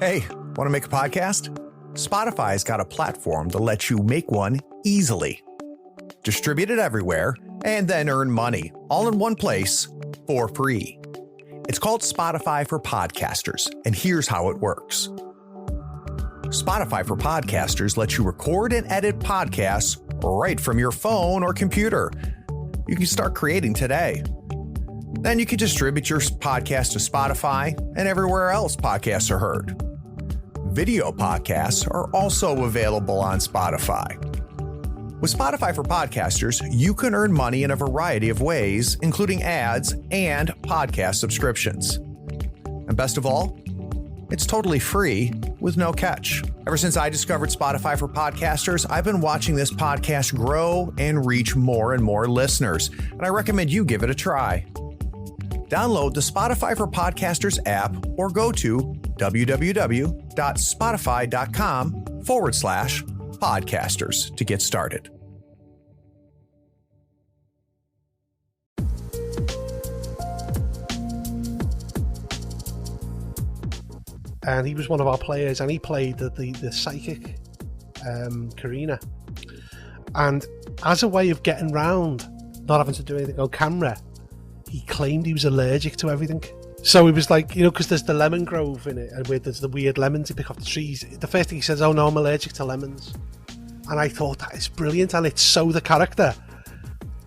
Hey, want to make a podcast? Spotify's got a platform that lets you make one easily. Distribute it everywhere, and then earn money all in one place for free. It's called Spotify for Podcasters, and here's how it works. Spotify for Podcasters lets you record and edit podcasts right from your phone or computer. You can start creating today. Then you can distribute your podcast to Spotify and everywhere else podcasts are heard. Video podcasts are also available on Spotify. With Spotify for Podcasters, you can earn money in a variety of ways, including ads and podcast subscriptions. And best of all, it's totally free with no catch. Ever since I discovered Spotify for Podcasters, I've been watching this podcast grow and reach more and more listeners, and I recommend you give it a try. Download the Spotify for Podcasters app or go to www.spotify.com/podcasters to get started. And he was one of our players, and he played the psychic Karina. And as a way of getting round not having to do anything on camera, he claimed he was allergic to everything. So he was like, because there's the lemon grove in it, and where there's the weird lemons you pick off the trees. The first thing he says, "Oh no, I'm allergic to lemons." And I thought, that is brilliant, and it's so the character.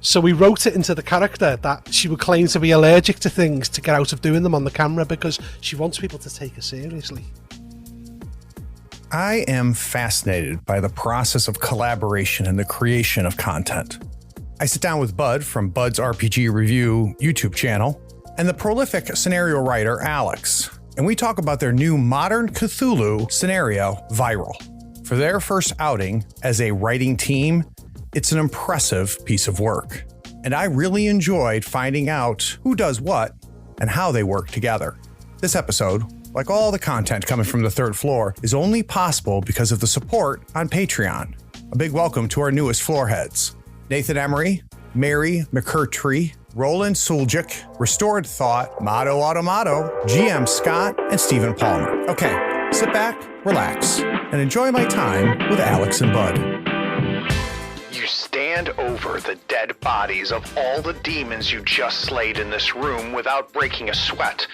So we wrote it into the character that she would claim to be allergic to things to get out of doing them on the camera because she wants people to take her seriously. I am fascinated by the process of collaboration and the creation of content. I sit down with Bud from Bud's RPG Review YouTube channel and the prolific scenario writer Alex, and we talk about their new modern Cthulhu scenario, Viral. For their first outing as a writing team, it's an impressive piece of work, and I really enjoyed finding out who does what and how they work together. This episode, like all the content coming from the third floor, is only possible because of the support on Patreon. A big welcome to our newest floor heads: Nathan Emery, Mary McCurtree, Roland Suljic, Restored Thought, Motto Automato, GM Scott, and Stephen Palmer. Okay, sit back, relax, and enjoy my time with Alex and Bud. You stand over the dead bodies of all the demons you just slayed in this room without breaking a sweat,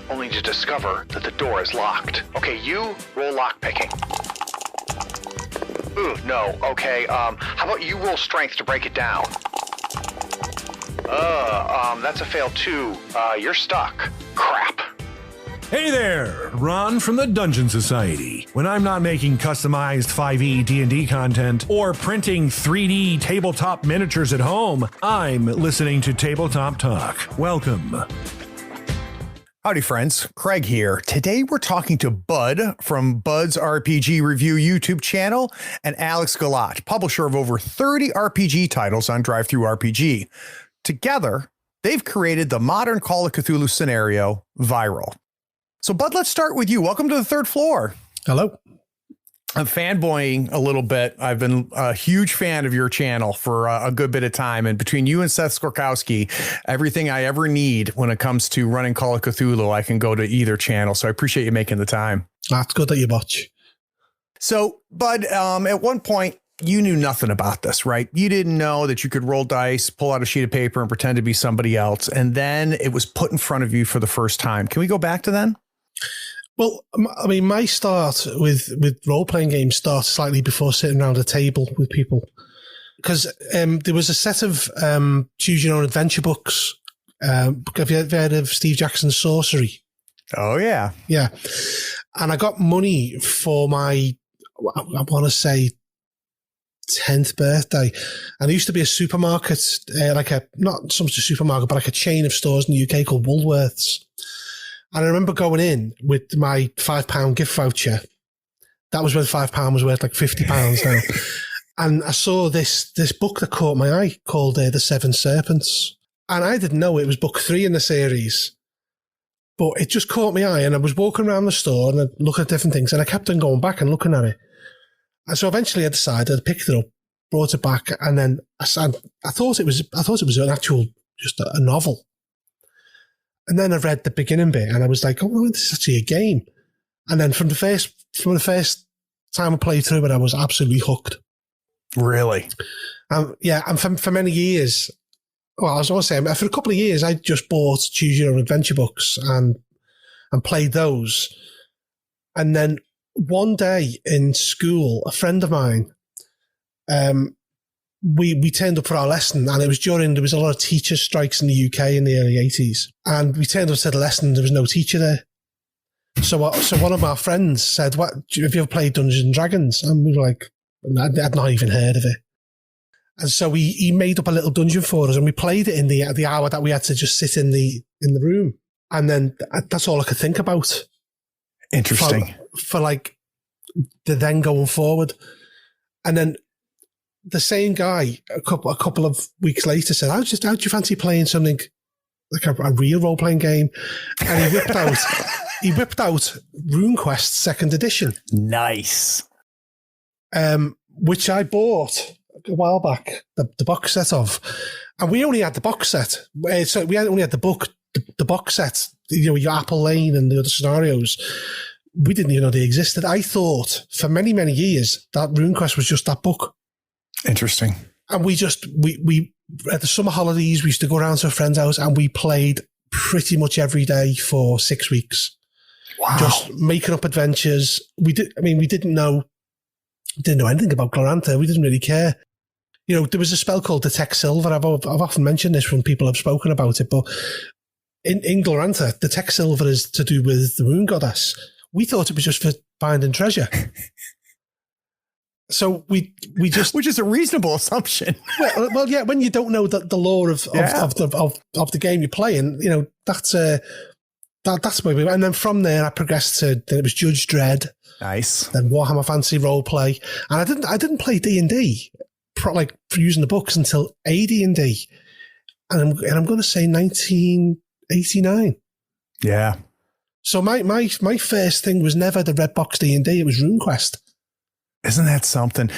only to discover that the door is locked. Okay, you roll lockpicking. Ooh, no. Okay, how about you roll strength to break it down? That's a fail too. You're stuck. Crap. Hey there, Ron from the Dungeon Society. When I'm not making customized 5e D&D content or printing 3D tabletop miniatures at home, I'm listening to Tabletop Talk. Welcome. Howdy friends, Craig here. Today we're talking to Bud from Bud's RPG Review YouTube channel and Alex Galat, publisher of over 30 RPG titles on DriveThruRPG. Together, they've created the modern Call of Cthulhu scenario, Viral. So Bud, let's start with you. Welcome to the third floor. Hello. I'm fanboying a little bit. I've been a huge fan of your channel for a good bit of time. And between you and Seth Skorkowski, everything I ever need when it comes to running Call of Cthulhu, I can go to either channel. So I appreciate you making the time. That's good that you watch. So, Bud, at one point, you knew nothing about this, right? You didn't know that you could roll dice, pull out a sheet of paper and pretend to be somebody else. And then it was put in front of you for the first time. Can we go back to then? Well, I mean, my start with role-playing games starts slightly before sitting around a table with people. Because there was a set of Choose Your Own Adventure books. Have you ever heard of Steve Jackson's Sorcery? Oh, yeah. Yeah. And I got money for my, I want to say, 10th birthday. And there used to be a supermarket, not so much a supermarket, but like a chain of stores in the UK called Woolworths. And I remember going in with my £5 gift voucher. That was when £5 was worth like £50 now. And I saw this book that caught my eye called The Seven Serpents. And I didn't know it was book 3 in the series. But it just caught my eye, and I was walking around the store and I'd look at different things, and I kept on going back and looking at it. And so eventually I decided, I picked it up, brought it back, and then I thought it was an actual, just a novel. And then I read the beginning bit and I was like, oh, well, this is actually a game. And then from the first time I played through it, I was absolutely hooked. Really? And for many years, well, I was going to say, for a couple of years, I just bought Choose Your Own Adventure books and played those. And then one day in school, a friend of mine, we turned up for our lesson, and it was there was a lot of teacher strikes in the UK in the early 80s. And we turned up to the lesson, and there was no teacher there. So one of our friends said, "What? Have you ever played Dungeons and Dragons?" And we were like, "I'd not even heard of it." And so he made up a little dungeon for us, and we played it in the hour that we had to just sit in the room. And then that's all I could think about. Interesting. For like the then going forward. And then the same guy a couple of weeks later said, "How'd you fancy playing something like a real role playing game?" And he whipped out RuneQuest 2nd edition. Nice. Which I bought a while back, the box set of, and we only had the box set. So we only had the box set, your Apple Lane and the other scenarios. We didn't even know they existed. I thought for many, many years that RuneQuest was just that book. Interesting. And we at the summer holidays, we used to go around to a friend's house and we played pretty much every day for 6 weeks. Wow. Just making up adventures. We didn't know anything about Glorantha. We didn't really care. There was a spell called Detect Silver. I've often mentioned this when people have spoken about it, but in Glorantha, Detect Silver is to do with the Rune Goddess. We thought it was just for finding treasure. So we just, which is a reasonable assumption. well, yeah. When you don't know the lore of the game you're playing, that's where we went. And then from there, I progressed to then it was Judge Dredd. Nice. Then Warhammer Fantasy Roleplay, and I didn't play D&D like for using the books until AD&D, and I'm going to say 1989. Yeah. So my first thing was never the red box D&D. It was RuneQuest. Isn't that something?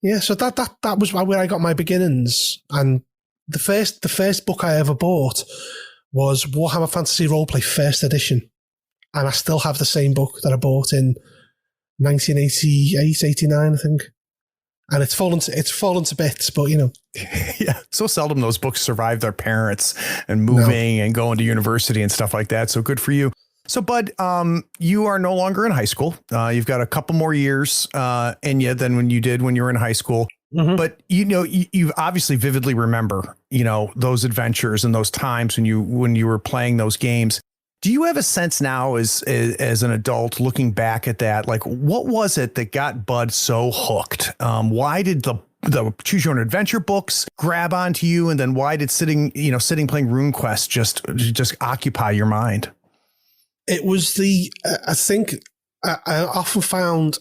Yeah. So that was where I got my beginnings, and the first book I ever bought was Warhammer Fantasy Roleplay 1st edition, and I still have the same book that I bought in 1988, 89, I think. And it's fallen to bits, but Yeah. So seldom those books survive their parents and moving and going to university and stuff like that. So good for you. So, Bud, you are no longer in high school. You've got a couple more years in you than when you were in high school. Mm-hmm. But, you obviously vividly remember, those adventures and those times when you were playing those games. Do you have a sense now as an adult looking back at that? Like, what was it that got Bud so hooked? Why did the Choose Your Own Adventure books grab onto you? And then why did sitting playing RuneQuest just occupy your mind? It was I think I often found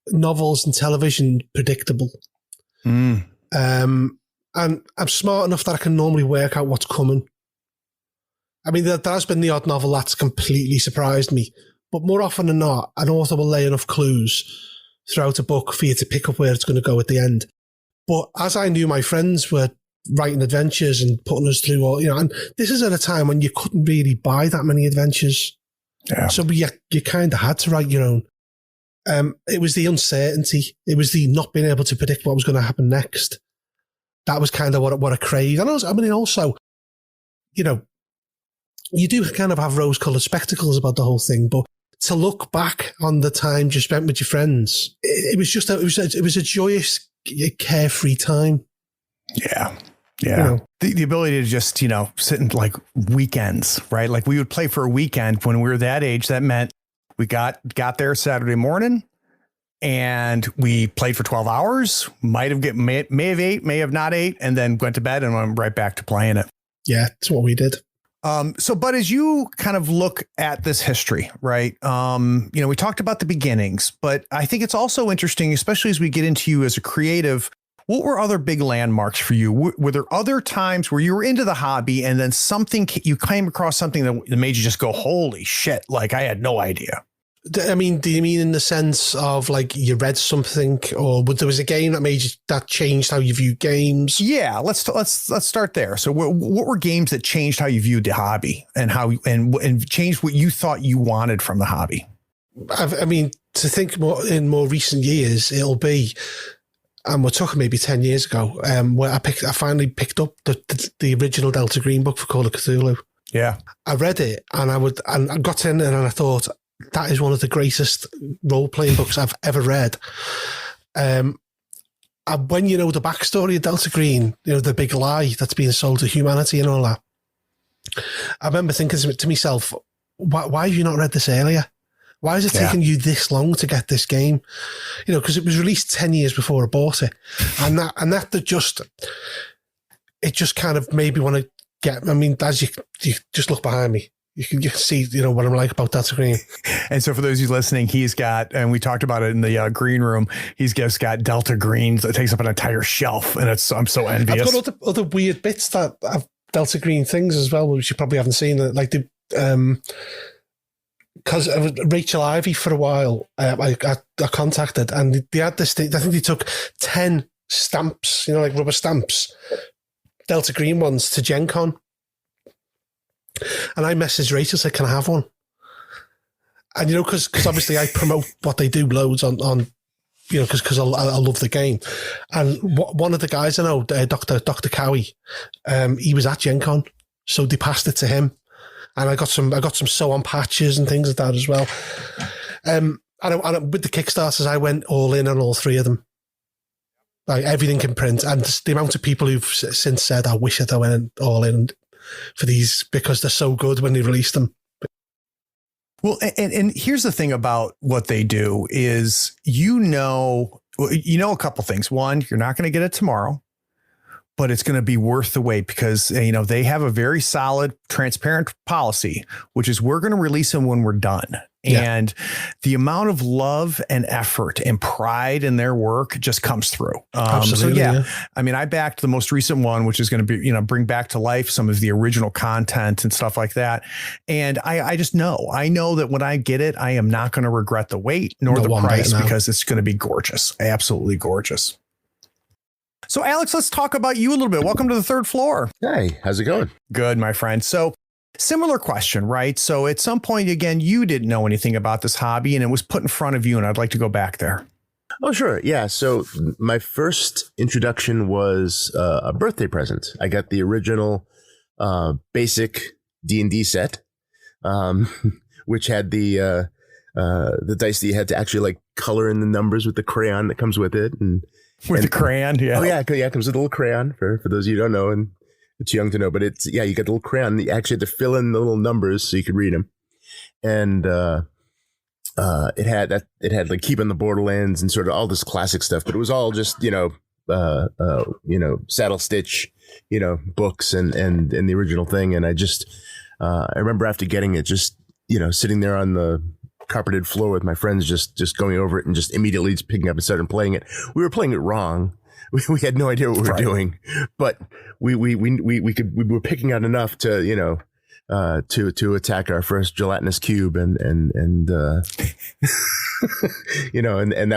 novels and television predictable. And I'm smart enough that I can normally work out what's coming. I mean, there has been the odd novel that's completely surprised me, but more often than not, an author will lay enough clues throughout a book for you to pick up where it's going to go at the end. But as I knew my friends were writing adventures and putting us through and this is at a time when you couldn't really buy that many adventures. Yeah. So you kind of had to write your own. It was the uncertainty. It was the not being able to predict what was going to happen next. That was kind of what I craved. And also, you do kind of have rose-colored spectacles about the whole thing, but to look back on the time you spent with your friends, it was a joyous, carefree time. Yeah. Yeah. The ability to just, sit in like weekends, right? Like we would play for a weekend when we were that age. That meant we got there Saturday morning and we played for 12 hours, may have ate, may have not ate, and then went to bed and went right back to playing it. Yeah, that's what we did. So, but as you kind of look at this history, right? We talked about the beginnings, but I think it's also interesting, especially as we get into you as a creative. What were other big landmarks for you? Were there other times where you were into the hobby and then you came across something that made you just go, holy shit, like I had no idea? I mean, do you mean in the sense of like you read something, or there was a game that changed how you view games? Yeah, let's start there. So what were games that changed how you viewed the hobby and and changed what you thought you wanted from the hobby? I mean, to think more in more recent years, it'll be, and we're talking maybe 10 years ago, where I finally picked up the original Delta Green book for Call of Cthulhu. Yeah. I read it and I got in there and I thought, that is one of the greatest role-playing books I've ever read. And when you know the backstory of Delta Green, you know, the big lie that's being sold to humanity and all that, I remember thinking to myself, why have you not read this earlier? Why is it taking you this long to get this game? You know, because it was released 10 years before I bought it. And that just kind of made me want to get, I mean, as you just look behind me, you can see, you know, what I'm like about Delta Green. And so for those of you listening, he's got, and we talked about it in the green room, he's just got Delta Greens that takes up an entire shelf. And I'm so envious. I've got other weird bits that have Delta Green things as well, which you probably haven't seen. Like the, because Rachel Ivy for a while, I contacted, and they had this thing. I think they took 10 stamps, you know, like rubber stamps, Delta Green ones, to Gen Con. And I messaged Rachel, said, "Can I have one?" And, you know, because obviously I promote what they do loads on you know, because I love the game. And one of the guys I know, Dr. Cowie, he was at Gen Con, so they passed it to him. And I got some sew-on patches and things like that as well. And with the Kickstarters, I went all in on all three of them. Like, everything can print. And the amount of people who've since said, I wish I went all in for these because they're so good when they release them. Well, and here's the thing about what they do is, you know a couple things. One, you're not going to get it tomorrow, but it's going to be worth the wait because, you know, they have a very solid, transparent policy, which is we're going to release them when we're done. Yeah. And the amount of love and effort and pride in their work just comes through. Absolutely, so I mean, I backed the most recent one, which is going to be, you know, bring back to life some of the original content and stuff like that. And I just know that when I get it, I am not going to regret the wait nor the price, because it's going to be gorgeous. Absolutely gorgeous. So, Alex, let's talk about you a little bit. Welcome to the third floor. Hey, how's it going? Good, my friend. So, similar question, right? So at some point, again, you didn't know anything about this hobby and it was put in front of you, and I'd like to go back there. Oh, sure. Yeah. So my first introduction was a birthday present. I got the original basic D&D set, which had the dice that you had to actually like color in the numbers with the crayon that comes with it. And the crayon, yeah. Oh, yeah. It comes with a little crayon for those of you who don't know, and it's young to know, but it's, you got the little crayon. You actually had to fill in the little numbers so you could read them. And it had like Keep on the Borderlands and sort of all this classic stuff, but it was all just, saddle stitch, books and the original thing. And I remember after getting it, just, sitting there on the carpeted floor with my friends, just going over it and just immediately just picking up and starting playing it. We were playing it wrong. We had no idea what we were doing, but we were picking out enough to, to attack our first gelatinous cube and that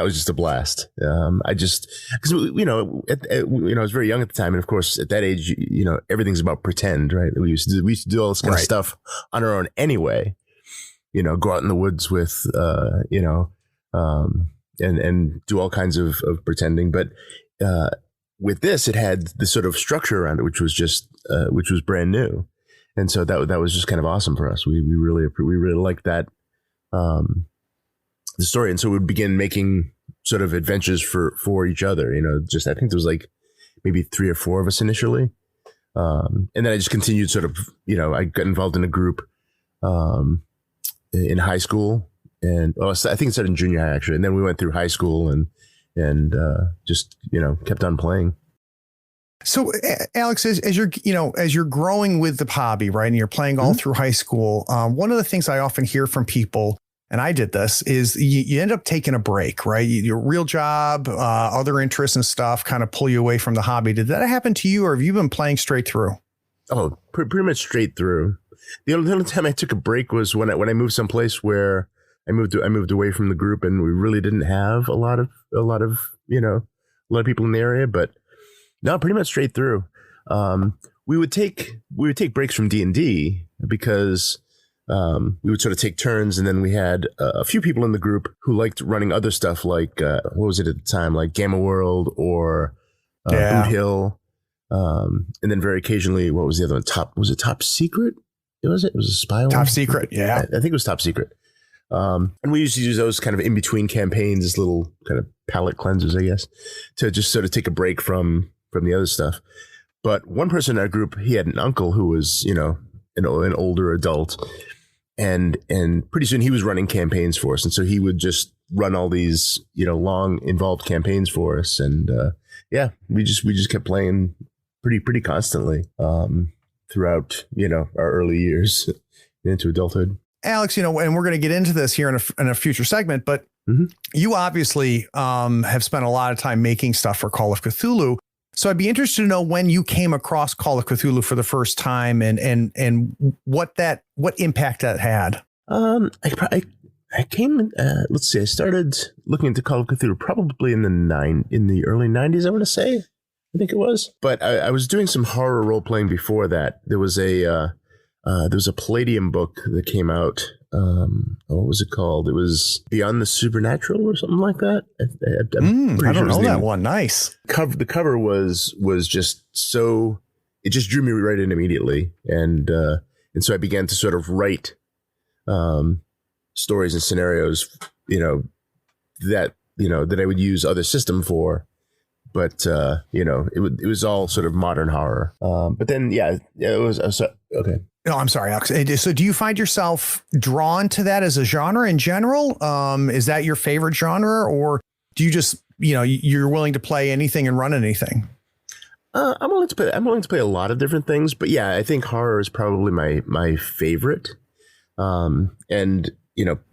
was just a blast. Because I was very young at the time. And of course at that age, everything's about pretend, right? We used to do all this kind of stuff on our own anyway, go out in the woods with, and do all kinds of pretending. But, with this, it had this sort of structure around it, which was brand new. And so that was just kind of awesome for us. We really liked that, the story. And so we'd begin making sort of adventures for each other, I think there was like maybe 3 or 4 of us initially. And then I just continued sort of, I got involved in a group, in high school, and I think it started in junior high actually. And then we went through high school and just, kept on playing. So Alex, as you're growing with the hobby, right, and you're playing all through high school, one of the things I often hear from people, and I did this, is you end up taking a break, right? Your real job, other interests and stuff kind of pull you away from the hobby. Did that happen to you, or have you been playing straight through? Oh, pretty much straight through. The only time I took a break was when I moved someplace where I moved away from the group, and we really didn't have a lot of people in the area, but no, pretty much straight through. We would take breaks from D&D because we would sort of take turns, and then we had a few people in the group who liked running other stuff like what was it at the time, like Gamma World or Boot Hill, and then very occasionally, what was the other one? Was it Top Secret? It was a spy one? Top Secret, yeah. I think it was Top Secret. And we used to use those kind of in between campaigns as little kind of palate cleansers, I guess, to just sort of take a break from the other stuff. But one person in our group, he had an uncle who was, an older adult. And pretty soon he was running campaigns for us. And so he would just run all these, long involved campaigns for us. And we just kept playing pretty constantly throughout, our early years into adulthood. Alex, and we're going to get into this here in a future segment, but you obviously have spent a lot of time making stuff for Call of Cthulhu. So I'd be interested to know when you came across Call of Cthulhu for the first time and what impact that had. I came, let's see, I started looking into Call of Cthulhu probably in the early 90s, I want to say. I think it was. But I was doing some horror role playing before that. There was a Palladium book that came out. What was it called? It was Beyond the Supernatural or something like that. I don't know that one. Nice. The cover was just so, it just drew me right in immediately, and so I began to sort of write stories and scenarios, that I would use other system for. But it was all sort of modern horror. But then it was okay. No, I'm sorry, Alex. So do you find yourself drawn to that as a genre in general? Is that your favorite genre, or do you just, you're willing to play anything and run anything? I'm willing to play a lot of different things, but yeah, I think horror is probably my favorite. And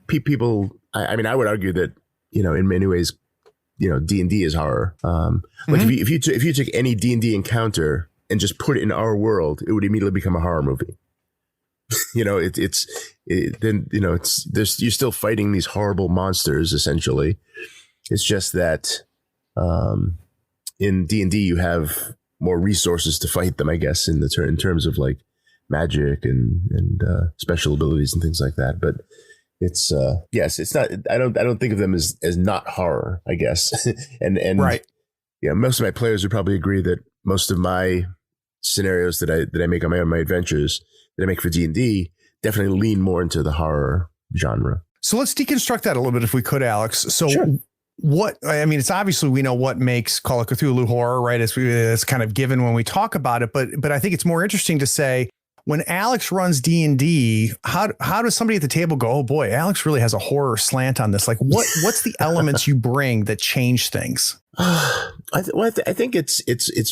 people, I would argue that, in many ways, D&D is horror. Like if you took any D&D encounter and just put it in our world, it would immediately become a horror movie. You're still fighting these horrible monsters essentially. It's just that in D&D you have more resources to fight them, I guess, in terms of like magic and special abilities and things like that. But it's it's not. I don't think of them as not horror, I guess. and right. Yeah, most of my players would probably agree that most of my scenarios that I make on my adventures that I make for D&D definitely lean more into the horror genre. So let's deconstruct that a little bit if we could, Alex. So sure. It's obviously we know what makes Call of Cthulhu horror, right? It's kind of given when we talk about it, but I think it's more interesting to say when Alex runs D&D, how does somebody at the table go, oh boy, Alex really has a horror slant on this? Like what's the elements you bring that change things? I think it's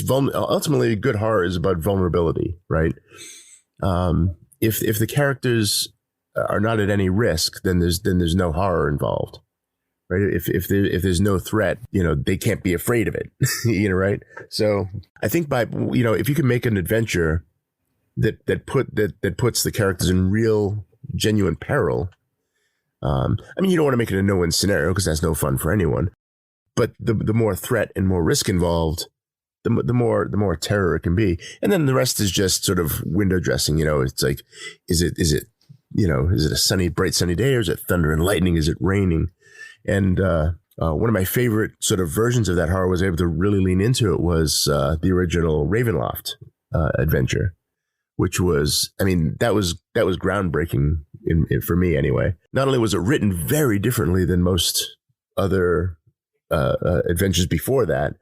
ultimately good horror is about vulnerability, right? If the characters are not at any risk, then there's no horror involved, right? If there's no threat, they can't be afraid of it, right? So I think if you can make an adventure that puts the characters in real genuine peril, you don't want to make it a no-win scenario because that's no fun for anyone. But the more threat and more risk involved, the more terror it can be. And then the rest is just sort of window dressing. It's like, is it a bright sunny day, or is it thunder and lightning? Is it raining? And one of my favorite sort of versions of that horror was able to really lean into it was the original Ravenloft adventure, which was, that was groundbreaking for me anyway. Not only was it written very differently than most other adventures before that,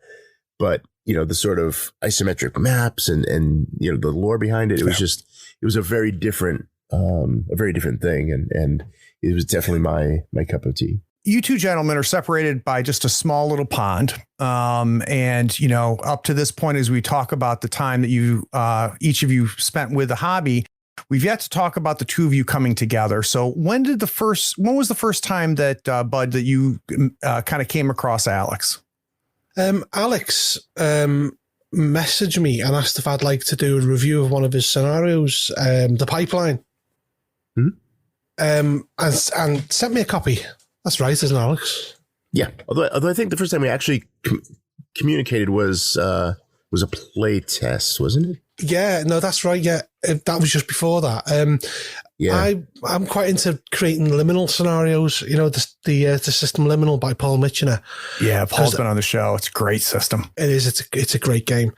but the sort of isometric maps and the lore behind it, it was a very different thing, and it was definitely my cup of tea. You two gentlemen are separated by just a small little pond. And up to this point, as we talk about the time that you each of you spent with the hobby, we've yet to talk about the two of you coming together. So when was the first time that Bud, that you kind of came across Alex? Alex messaged me and asked if I'd like to do a review of one of his scenarios, The Pipeline. And sent me a copy. That's right, isn't it, Alex? Yeah. Although I think the first time we actually communicated was a play test, wasn't it? Yeah, no, that's right. Yeah, that was just before that. Yeah. I'm quite into creating liminal scenarios. You know, the system Liminal by Paul Mitchener. Yeah, Paul's been on the show. It's a great system. It is. It's a great game.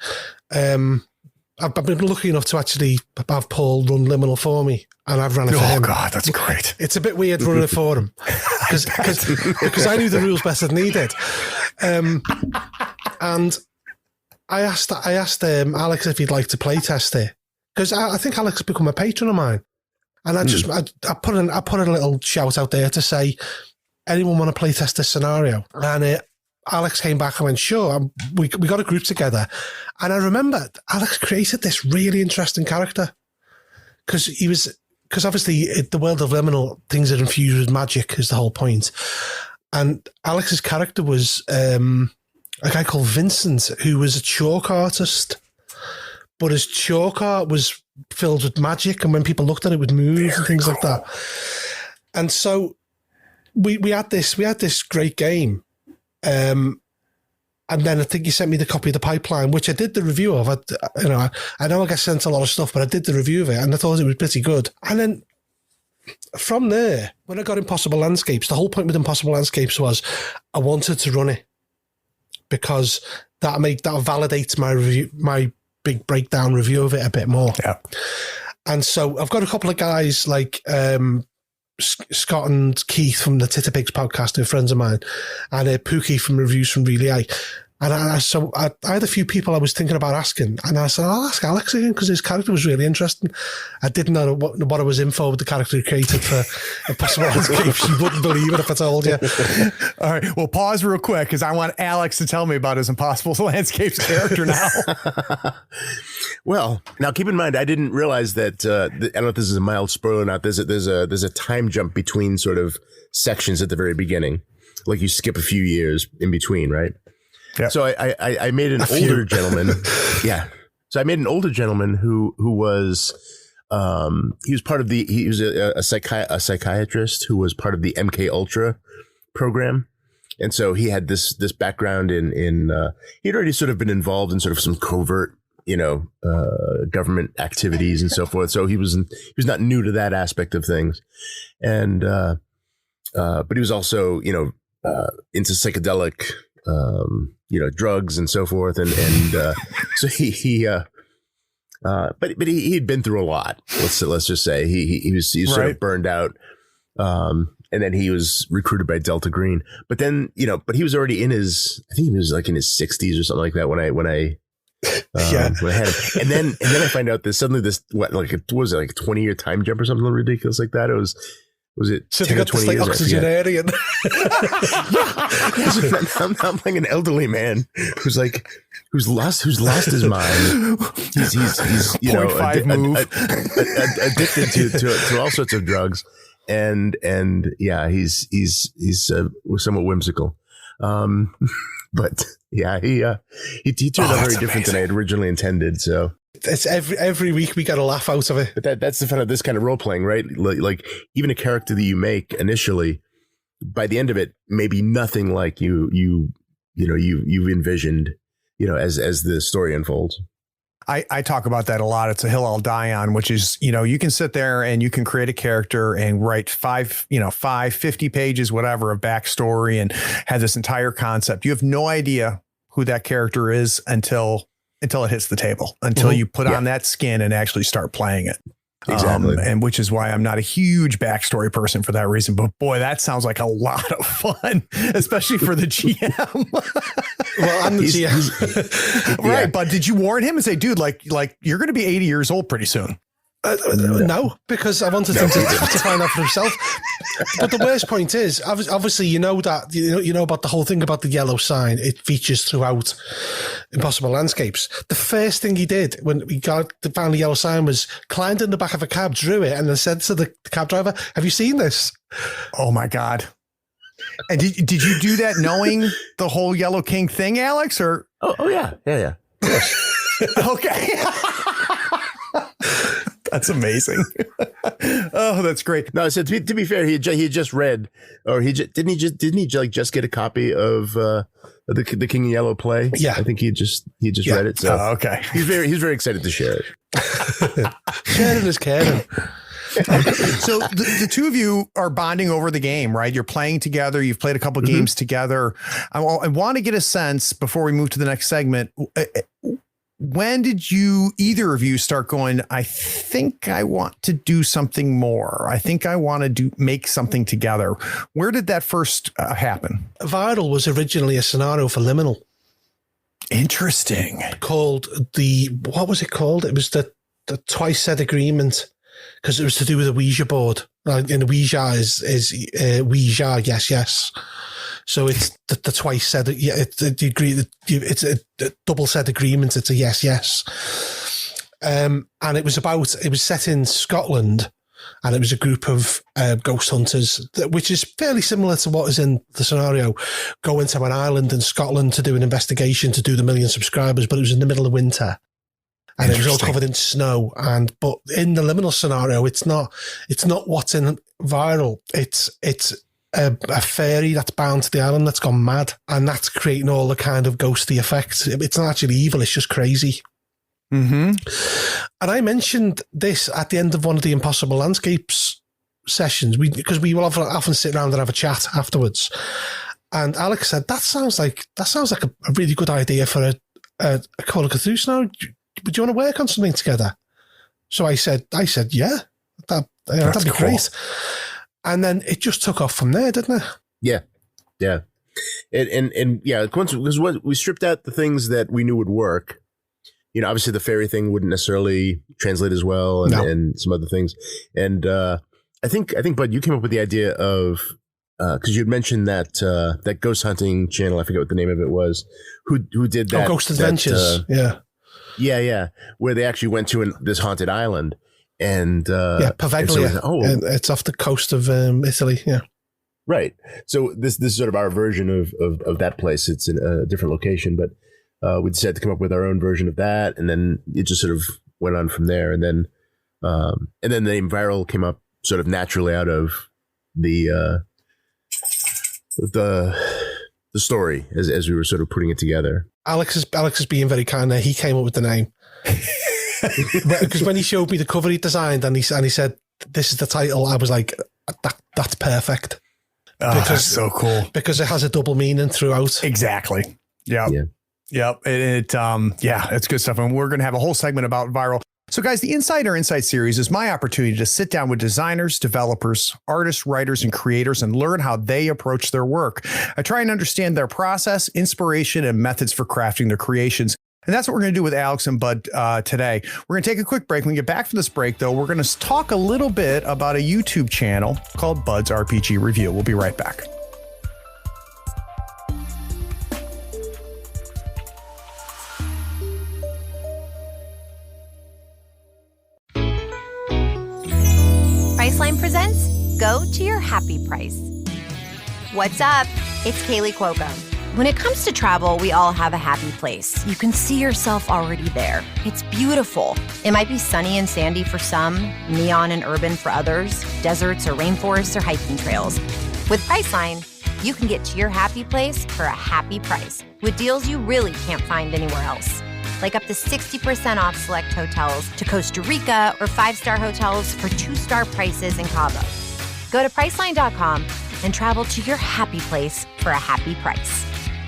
I've been lucky enough to actually have Paul run Liminal for me, and I've run it for him. Oh God, that's great. It's a bit weird running it for him because I knew the rules better than he did. And I asked Alex if he'd like to play test it, because I think Alex has become a patron of mine, and I put a little shout out there to say, anyone want to play test this scenario? And Alex came back and went, sure. We got a group together, and I remember Alex created this really interesting character because obviously the world of Liminal, things are infused with magic is the whole point. And Alex's character was a guy called Vincent, who was a chalk artist, but his chalk art was filled with magic, and when people looked at it, would move and things like that. And so we had this great game. And then I think you sent me the copy of the Pipeline, which I did the review of. I know I get sent a lot of stuff, but I did the review of it, and I thought it was pretty good. And then from there, when I got Impossible Landscapes, the whole point with Impossible Landscapes was I wanted to run it because that validates my review, my big breakdown review of it a bit more. Yeah. And so I've got a couple of guys like Scott and Keith from the Titterpigs podcast, who are friends of mine, and Pookie from Reviews from Really I. And I had a few people I was thinking about asking, and I said, I'll ask Alex again because his character was really interesting. I didn't know what I was in for with the character he created for Impossible Landscapes. You wouldn't believe it if I told you. All right, well, pause real quick because I want Alex to tell me about his Impossible Landscapes character now. Well, now keep in mind, I didn't realize that. I don't know if this is a mild spoiler or not. There's a time jump between sort of sections at the very beginning, like you skip a few years in between, right? Yeah. So I made an older gentleman. Yeah. So I made an older gentleman who was he was part of he was a psychiatrist who was part of the MK Ultra program. And so he had this background in he'd already sort of been involved in sort of some covert, government activities and so forth. So he was not new to that aspect of things. And but he was also, into psychedelic drugs and so forth. And so but he'd been through a lot. Let's just say he was sort of burned out. And then he was recruited by Delta Green, but then, but he was already I think he was like in his 60s or something like that when I had him. And then I find out there's suddenly this, what was it, like a 20-year time jump or something ridiculous like that? Was it so 10 or 20 years? Octogenarian. I'm playing an elderly man who's lost his mind. He's addicted to all sorts of drugs, and yeah, he's somewhat whimsical. But yeah, he turned out very different than I had originally intended. So it's every week we get a laugh out of it. But that's the fun of this kind of role playing, right? Like even a character that you make initially, by the end of it, maybe nothing like you've envisioned, as the story unfolds. I talk about that a lot. It's a hill I'll die on, which is, you can sit there and you can create a character and write 50 pages, whatever, of backstory and have this entire concept. You have no idea who that character is until it hits the table, until you put on that skin and actually start playing it. Exactly. And which is why I'm not a huge backstory person for that reason. But boy, that sounds like a lot of fun, especially for the GM. Well, I'm the GM. Right. But did you warn him and say, dude, like you're going to be 80 years old pretty soon? No, because I wanted him to find out for himself. But the worst point is, obviously, you know about the whole thing about the yellow sign. It features throughout Impossible Landscapes. The first thing he did when we found the yellow sign was climbed in the back of a cab, drew it, and then said to the cab driver, "Have you seen this?" Oh my God! And did you do that knowing the whole Yellow King thing, Alex? Or oh yeah. Yes. Okay. That's amazing. Oh, that's great. No, so to be fair, he had just read, or didn't he just get a copy of the King in Yellow play? Yeah, I think he just read it. So okay, he's very excited to share it. Sharing is caring. So the two of you are bonding over the game, right? You're playing together. You've played a couple games together. I want to get a sense before we move to the next segment. When did either of you start going, I think I want to do something more. I think I want to make something together. Where did that first happen? Viral was originally a scenario for Liminal. Interesting. Called what was it called? It was the twice said agreement, because it was to do with a Ouija board. And Ouija is Ouija, yes. So it's the twice said, it's a double said agreement. It's a yes. And it was set in Scotland, and it was a group of ghost hunters, which is fairly similar to what is in the scenario, going to an island in Scotland to do an investigation to do the 1 million subscribers, but it was in the middle of winter. And it was all covered in snow. But in the Liminal scenario, it's not what's in Viral. It's a fairy that's bound to the island that's gone mad, and that's creating all the kind of ghosty effects. It's not actually evil, it's just crazy. Mm-hmm. And I mentioned this at the end of one of the Impossible Landscapes sessions, because we will often sit around and have a chat afterwards. And Alex said, that sounds like a really good idea for a Call of Cthulhu scenario. Would you want to work on something together? So I said, yeah, that'd be cool. Great. And then it just took off from there, didn't it? Yeah. And because we stripped out the things that we knew would work. Obviously the fairy thing wouldn't necessarily translate as well, and some other things. And I think, Bud, you came up with the idea of, because you had mentioned that ghost hunting channel. I forget what the name of it was. Who did that? Ghost Adventures. Yeah. Where they actually went to this haunted island. And Pavaglia. And it's off the coast of Italy. Yeah, right. So this is sort of our version of that place. It's in a different location, but we decided to come up with our own version of that, and then it just sort of went on from there. And then the name Viral came up sort of naturally out of the story as we were sort of putting it together. Alex is being very kind there. He came up with the name. Because when he showed me the cover he designed and he said, this is the title, I was like, that's perfect. That's so cool. Because it has a double meaning throughout. Exactly. Yep. It's good stuff. And we're going to have a whole segment about Viral. So guys, the Insider Insight series is my opportunity to sit down with designers, developers, artists, writers, and creators and learn how they approach their work. I try and understand their process, inspiration, and methods for crafting their creations. And that's what we're going to do with Alex and Bud today. We're going to take a quick break. When we get back from this break, though, we're going to talk a little bit about a YouTube channel called Bud's RPG Review. We'll be right back. Priceline presents Go to Your Happy Price. What's up? It's Kaylee Cuoco. When it comes to travel, we all have a happy place. You can see yourself already there. It's beautiful. It might be sunny and sandy for some, neon and urban for others, deserts or rainforests or hiking trails. With Priceline, you can get to your happy place for a happy price with deals you really can't find anywhere else. Like up to 60% off select hotels to Costa Rica or 5-star hotels for 2-star prices in Cabo. Go to Priceline.com and travel to your happy place for a happy price.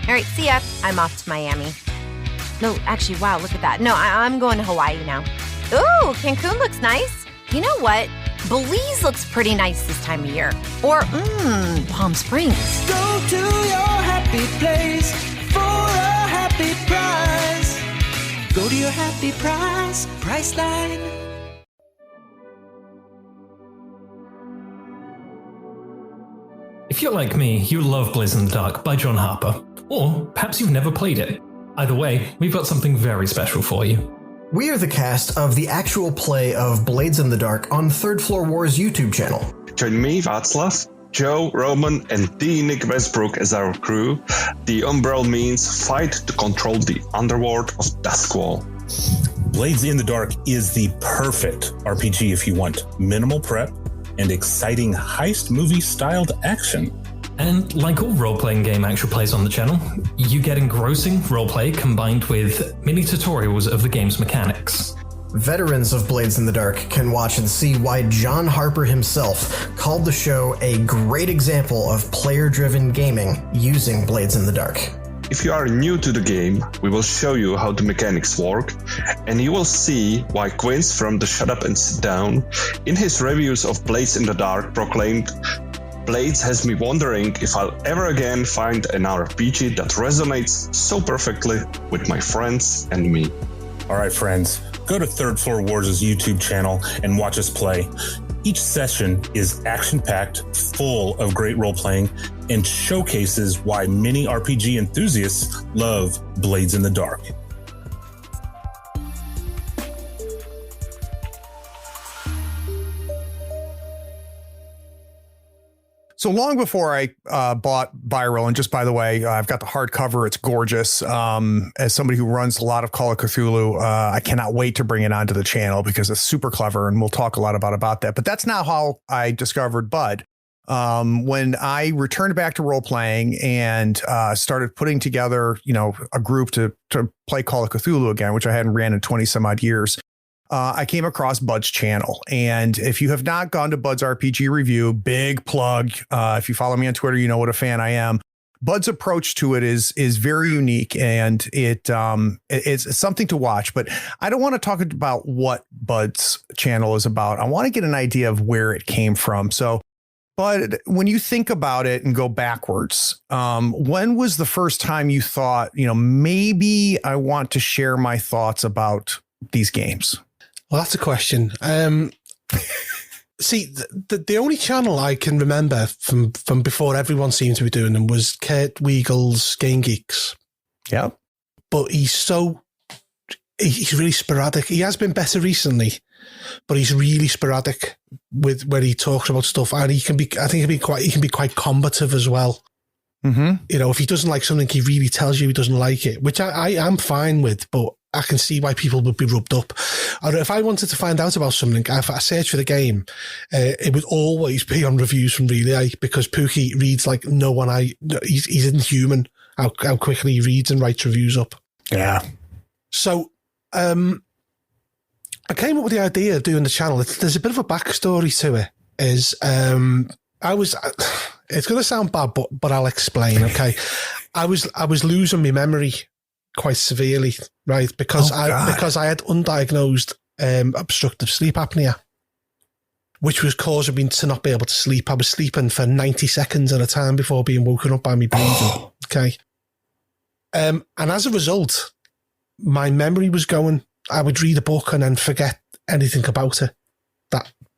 All right, see ya. I'm off to Miami. No, actually, wow, look at that. No, I'm going to Hawaii now. Ooh, Cancun looks nice. You know what? Belize looks pretty nice this time of year. Or, Palm Springs. Go to your happy place for a happy price. Go to your happy price, Priceline. If you're like me, you love Blades in the Dark by John Harper. Or perhaps you've never played it. Either way, we've got something very special for you. We are the cast of the actual play of Blades in the Dark on Third Floor Wars YouTube channel. Join me, Václav, Joe, Roman, and the Nick Westbrook as our crew. The umbrella means fight to control the underworld of Duskwall. Blades in the Dark is the perfect RPG if you want minimal prep and exciting heist movie-styled action. And like all role-playing game actual plays on the channel, you get engrossing roleplay combined with mini tutorials of the game's mechanics. Veterans of Blades in the Dark can watch and see why John Harper himself called the show a great example of player-driven gaming using Blades in the Dark. If you are new to the game, we will show you how the mechanics work, and you will see why Quince from the Shut Up and Sit Down, in his reviews of Blades in the Dark, proclaimed, "Blades has me wondering if I'll ever again find an RPG that resonates so perfectly with my friends and me." All right, friends, go to Third Floor Wars' YouTube channel and watch us play. Each session is action-packed, full of great role-playing, and showcases why many RPG enthusiasts love Blades in the Dark. So long before I bought Viral, and just by the way, I've got the hardcover. It's gorgeous. As somebody who runs a lot of Call of Cthulhu, I cannot wait to bring it onto the channel because it's super clever, and we'll talk a lot about that. But that's not how I discovered Bud. When I returned back to role playing and started putting together, a group to play Call of Cthulhu again, which I hadn't ran in 20 some odd years. I came across Bud's channel. And if you have not gone to Bud's RPG review, big plug. If you follow me on Twitter, you know what a fan I am. Bud's approach to it is very unique, and it's something to watch. But I don't want to talk about what Bud's channel is about. I want to get an idea of where it came from. So, Bud, when you think about it and go backwards, when was the first time you thought, maybe I want to share my thoughts about these games? Well, that's a question. See, the only channel I can remember from before everyone seemed to be doing them was Kurt Weagle's Game Geeks. Yeah. But he's really sporadic. He has been better recently, but he's really sporadic with when he talks about stuff. And he can be quite combative as well. Mm-hmm. If he doesn't like something, he really tells you he doesn't like it, which I am fine with, but I can see why people would be rubbed up. Or if I wanted to find out about something, if I search for the game, it would always be on reviews from Relay, because Pookie reads like no one. He's inhuman how quickly he reads and writes reviews up. Yeah. So, I came up with the idea of doing the channel. There's a bit of a backstory to it. It's going to sound bad, but I'll explain. Okay, I was losing my memory quite severely, right? Because I had undiagnosed obstructive sleep apnea, which was causing me to not be able to sleep. I was sleeping for 90 seconds at a time before being woken up by me breathing. Okay, and as a result, my memory was going. I would read a book and then forget anything about it.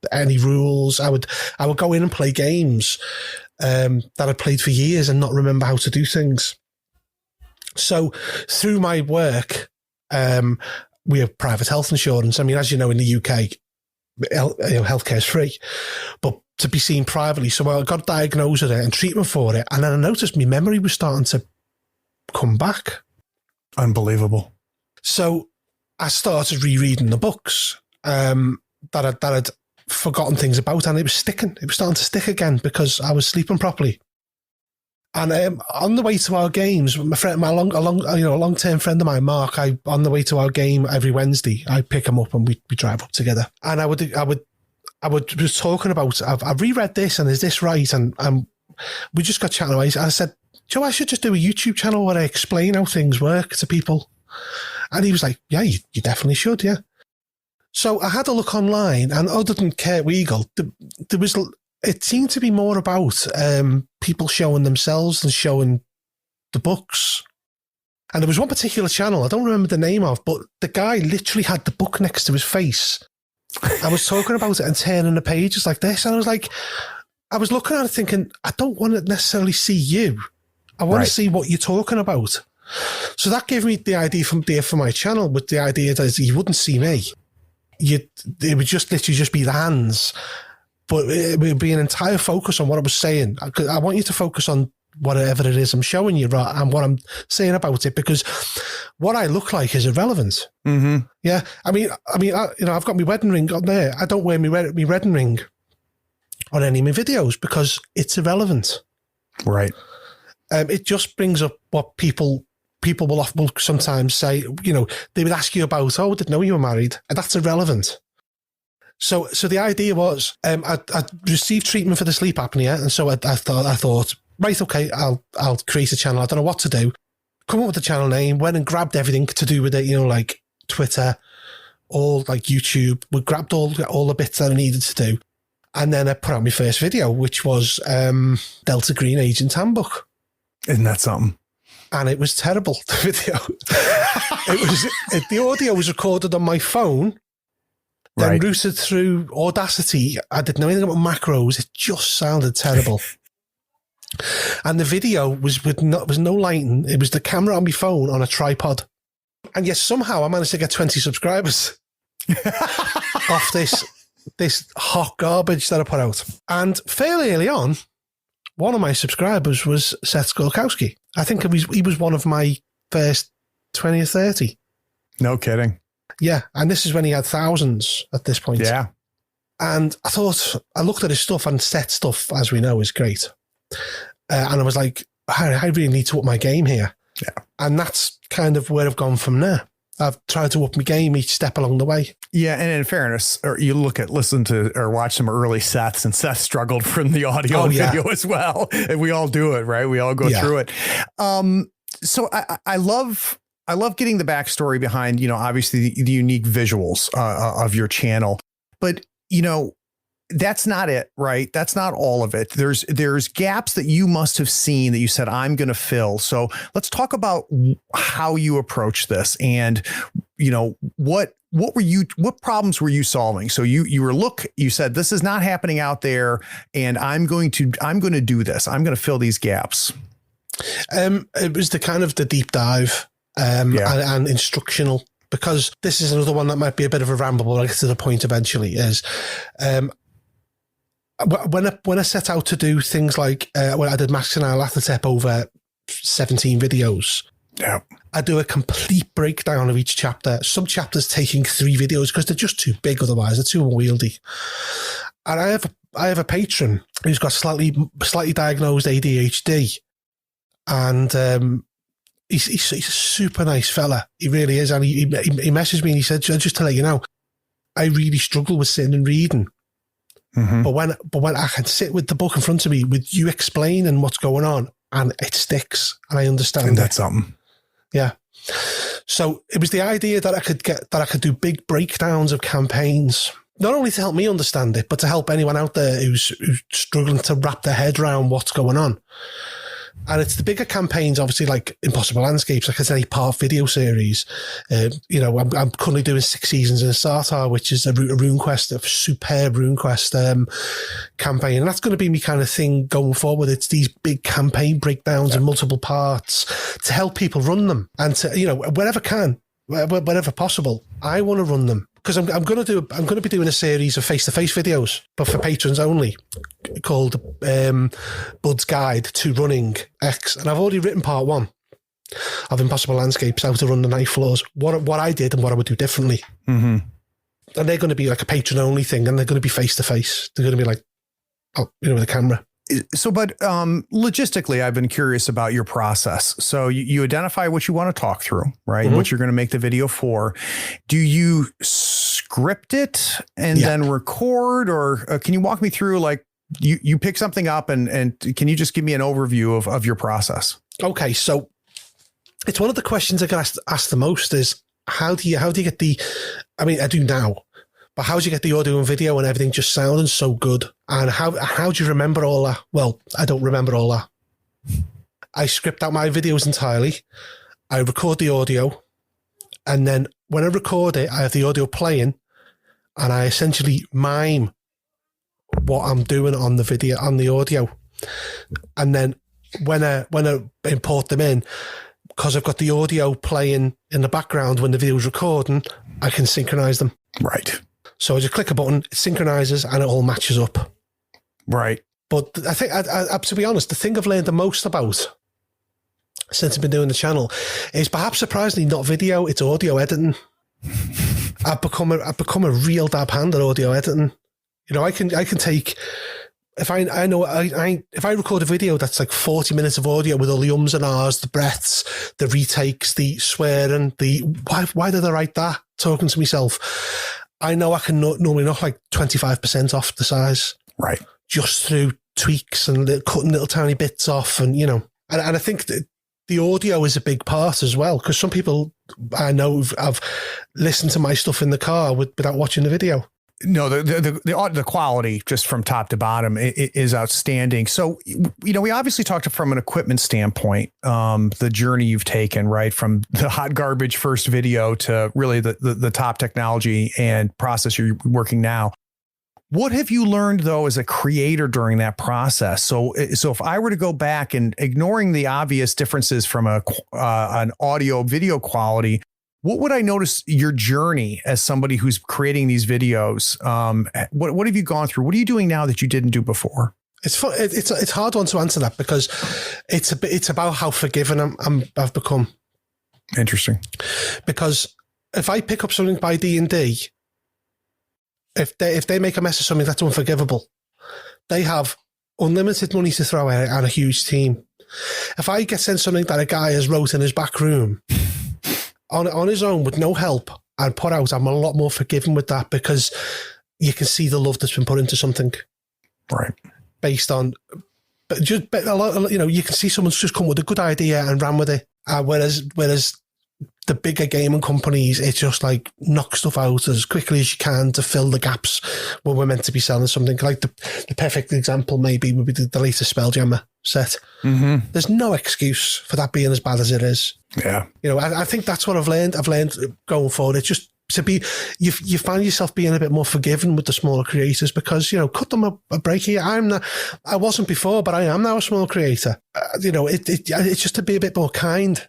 Any rules, I would go in and play games that I played for years and not remember how to do things. So through my work, we have private health insurance. I mean, as you know, in the UK, healthcare is free, but to be seen privately. So I got diagnosed with it and treatment for it, and then I noticed my memory was starting to come back. Unbelievable. So I started rereading the books that I'd forgotten things about, and it was sticking. It was starting to stick again because I was sleeping properly. And on the way to our games, a long-term friend of mine, Mark, on the way to our game every Wednesday, I pick him up and we drive up together. And I was talking about, I've reread this, and is this right? And we just got chatting away. I said, Joe, I should just do a YouTube channel where I explain how things work to people. And he was like, yeah, you definitely should, yeah. So I had a look online, and other than Kurt Weagle, it seemed to be more about people showing themselves and showing the books. And there was one particular channel, I don't remember the name of, but the guy literally had the book next to his face. I was talking about it and turning the pages like this, and I was looking at it thinking, I don't want to necessarily see you. I want to see what you're talking about. So that gave me the idea for my channel, with the idea that you wouldn't see me. It would just literally be the hands, but it would be an entire focus on what I was saying. I want you to focus on whatever it is I'm showing you, right, and what I'm saying about it, because what I look like is irrelevant. Mm-hmm. Yeah, I mean, I've got my wedding ring on there. I don't wear my wedding ring on any of my videos because it's irrelevant. Right. It just brings up what people people will sometimes say, you know, they would ask you about, oh, I didn't know you were married. And that's irrelevant. So the idea was, I received treatment for the sleep apnea. And so I thought, right, okay, I'll create a channel. I don't know what to do. Come up with the channel name, went and grabbed everything to do with it, you know, like Twitter, all like YouTube. We grabbed all the bits that I needed to do. And then I put out my first video, which was Delta Green Agent Handbook. Isn't that something? And it was terrible, the video. The audio was recorded on my phone, then routed through Audacity. I didn't know anything about macros. It just sounded terrible. And the video was was no lighting. It was the camera on my phone on a tripod. And yet somehow I managed to get 20 subscribers off this hot garbage that I put out. And fairly early on, one of my subscribers was Seth Skolkowski. I think he was one of my first 20 or 30. No kidding. Yeah. And this is when he had thousands at this point. Yeah. And I looked at his stuff, and Seth's stuff, as we know, is great. And I was like, I really need to up my game here. Yeah. And that's kind of where I've gone from there. I've tried to up my game each step along the way. Yeah, and in fairness, or you listen to or watch some early Seths, and Seth struggled from the audio and video as well. And we all do it, right? We all go through it. So I love getting the backstory behind, you know, obviously the unique visuals of your channel, but you know, that's not it, right? That's not all of it. There's gaps that you must have seen that you said, I'm going to fill. So let's talk about how you approach this, and, you know, what problems were you solving? So you said, this is not happening out there, and I'm going to do this. I'm going to fill these gaps. It was the deep dive, and instructional, because this is another one that might be a bit of a ramble, but I'll get to the point eventually, is, when I set out to do things like when I did Masks and Nyarlathotep over 17 videos, I do a complete breakdown of each chapter. Some chapters taking 3 videos because they're just too big otherwise. They're too unwieldy. And I have a patron who's got slightly diagnosed ADHD, and he's a super nice fella. He really is. And he messaged me and he said, just to let you know, I really struggle with sitting and reading. Mm-hmm. But when I can sit with the book in front of me with you explaining what's going on, and it sticks, and I understand. And that's something. Yeah. So it was the idea that I could do big breakdowns of campaigns, not only to help me understand it, but to help anyone out there who's struggling to wrap their head around what's going on. And it's the bigger campaigns, obviously, like Impossible Landscapes, like it's an 8-part video series. You know, I'm currently doing 6 seasons in Sartar, which is a RuneQuest, a superb RuneQuest campaign. And that's going to be my kind of thing going forward. It's these big campaign breakdowns in multiple parts to help people run them. And to, you know, wherever possible, I want to run them. Because I'm going to be doing a series of face-to-face videos, but for patrons only, called Bud's Guide to Running X. And I've already written part 1 of Impossible Landscapes, how to run the night floors, what I did and what I would do differently. Mm-hmm. And they're going to be like a patron-only thing, and they're going to be face-to-face. They're going to be like, with a camera. So, but logistically, I've been curious about your process. So you identify what you want to talk through, right? Mm-hmm. What you're going to make the video for. Do you script it and then record, or can you walk me through, like you pick something up and can you just give me an overview of your process? Okay. So it's one of the questions I get asked the most is how do you get I do now. But how do you get the audio and video and everything just sounding so good? And how do you remember all that? Well, I don't remember all that. I script out my videos entirely. I record the audio. And then when I record it, I have the audio playing, and I essentially mime what I'm doing on the video, on the audio. And then when I import them in, because I've got the audio playing in the background when the video's recording, I can synchronize them. Right. So I just click a button, it synchronizes, and it all matches up. Right. But I think, to be honest, the thing I've learned the most about since I've been doing the channel is perhaps surprisingly not video, it's audio editing. I've become a real dab hand at audio editing. You know, I can take if I record a video that's like 40 minutes of audio with all the ums and ahs, the breaths, the retakes, the swearing, why did I write that? Talking to myself. I know I can normally knock like 25% off the size. Right. Just through tweaks and cutting little tiny bits off. And, and I think that the audio is a big part as well, because some people I know have listened to my stuff in the car without watching the video. No, the quality just from top to bottom is outstanding. So, we obviously talked from an equipment standpoint, the journey you've taken, right, from the hot garbage first video to really the top technology and process you're working now. What have you learned, though, as a creator during that process? So if I were to go back and ignoring the obvious differences from an audio video quality, what would I notice your journey as somebody who's creating these videos? What have you gone through? What are you doing now that you didn't do before? It's a hard one to answer that, because it's about how forgiving I've become. Interesting. Because if I pick up something by D&D, if they make a mess of something that's unforgivable, they have unlimited money to throw at a huge team. If I get sent something that a guy has wrote in his back room on his own with no help and put out, I'm a lot more forgiving with that, because you can see the love that's been put into something. Right. Based on, but a lot, you can see someone's just come with a good idea and ran with it. Whereas the bigger gaming companies, it's just like knock stuff out as quickly as you can to fill the gaps when we're meant to be selling something. Like the perfect example maybe would be the latest Spelljammer set. Mm-hmm. There's no excuse for that being as bad as it is. Yeah. I think that's what I've learned. I've learned going forward. It's just to be, you find yourself being a bit more forgiving with the smaller creators, because, cut them a break here. I wasn't before, but I am now a small creator. It's just to be a bit more kind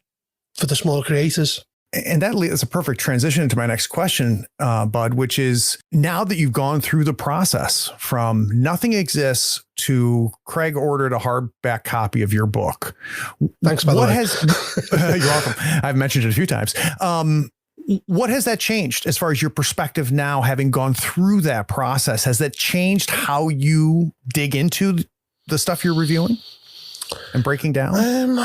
for the smaller creators. And that is a perfect transition into my next question, Bud, which is, now that you've gone through the process from nothing exists to Craig ordered a hardback copy of your book. Thanks, by the way. You're welcome. I've mentioned it a few times. What has that changed as far as your perspective now, having gone through that process? Has that changed how you dig into the stuff you're reviewing and breaking down?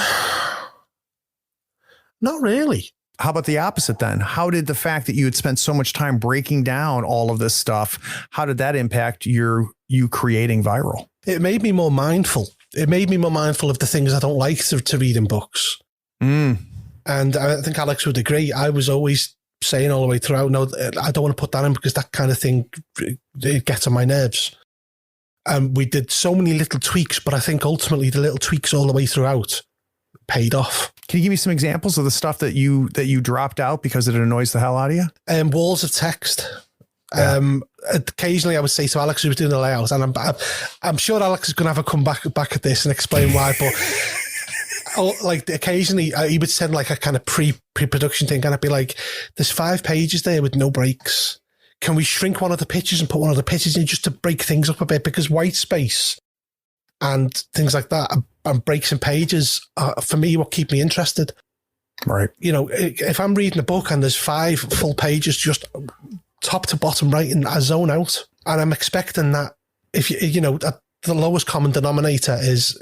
Not really. How about the opposite then? How did the fact that you had spent so much time breaking down all of this stuff, how did that impact you creating Viral? It made me more mindful. It made me more mindful of the things I don't like to read in books. Mm. And I think Alex would agree. I was always saying all the way throughout, no, I don't want to put that in, because that kind of thing, it gets on my nerves. And we did so many little tweaks, but I think ultimately the little tweaks all the way throughout paid off. Can you give me some examples of the stuff that you dropped out because it annoys the hell out of you? Walls of text. Yeah. Occasionally I would say to Alex, who was doing the layout, and I'm sure Alex is going to have a come back at this and explain why, but like occasionally he would send like a kind of pre-production thing, and I'd be like, there's 5 pages there with no breaks. Can we shrink one of the pictures and put one of the pictures in just to break things up a bit? Because white space and things like that and breaks in pages are, for me, what keep me interested. Right. If I'm reading a book and there's 5 full pages just top to bottom writing, I zone out, and I'm expecting that if the lowest common denominator is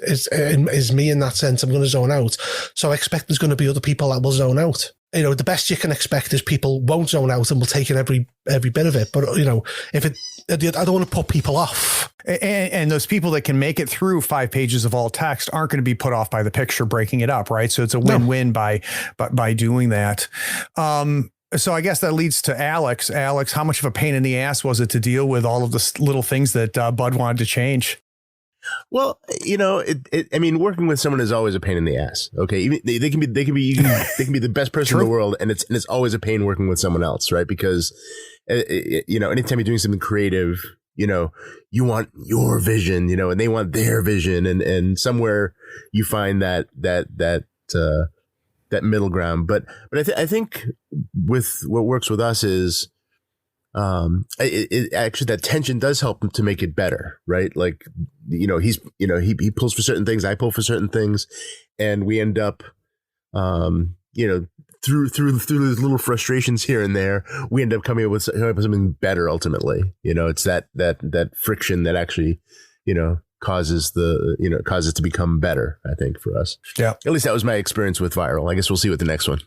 me in that sense, I'm going to zone out. So I expect there's going to be other people that will zone out. The best you can expect is people won't zone out and will take in every bit of it. But, I don't want to put people off. And those people that can make it through 5 pages of all text aren't going to be put off by the picture breaking it up, right? So it's a win-win by doing that. So I guess that leads to Alex. Alex, how much of a pain in the ass was it to deal with all of the little things that Bud wanted to change? Well, I mean, working with someone is always a pain in the ass. Okay, even they can be the best person in the world, and it's always a pain working with someone else, right? Because anytime you're doing something creative, you want your vision, and they want their vision, and somewhere you find that middle ground. But I think with what works with us is, actually that tension does help him to make it better, right? Like, he pulls for certain things, I pull for certain things, and we end up, through those little frustrations here and there, we end up coming up with something better ultimately. It's that friction that actually, causes it to become better, I think, for us. Yeah. At least that was my experience with Viral. I guess we'll see with the next one.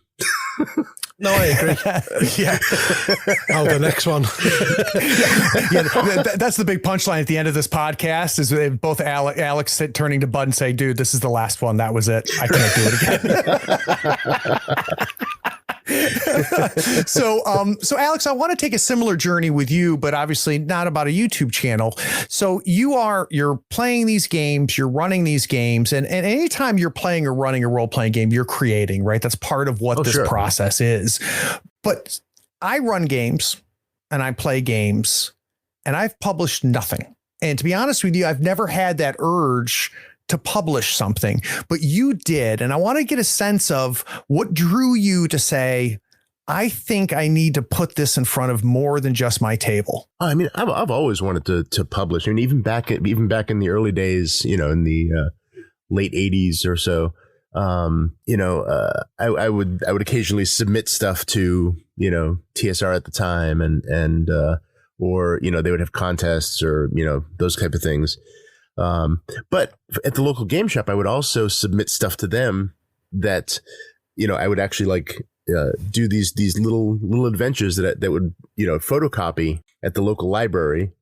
No, I agree. Yeah. Oh, the next one. That's the big punchline at the end of this podcast is both Alex turning to Bud and say, dude, this is the last one. That was it. I can't do it again. So Alex, I want to take a similar journey with you, but obviously not about a YouTube channel. So you're playing these games, you're running these games, and anytime you're playing or running a role-playing game, you're creating, right? That's part of what this process is. But I run games and I play games and I've published nothing. And to be honest with you, I've never had that urge to publish something, but you did. And I want to get a sense of what drew you to say, I think I need to put this in front of more than just my table. I mean, I've always wanted to publish. I mean, even back in the early days, in the late 80s or so, I would occasionally submit stuff to, TSR at the time or they would have contests or, those type of things. But at the local game shop, I would also submit stuff to them that, I would actually do these little adventures that would, photocopy at the local library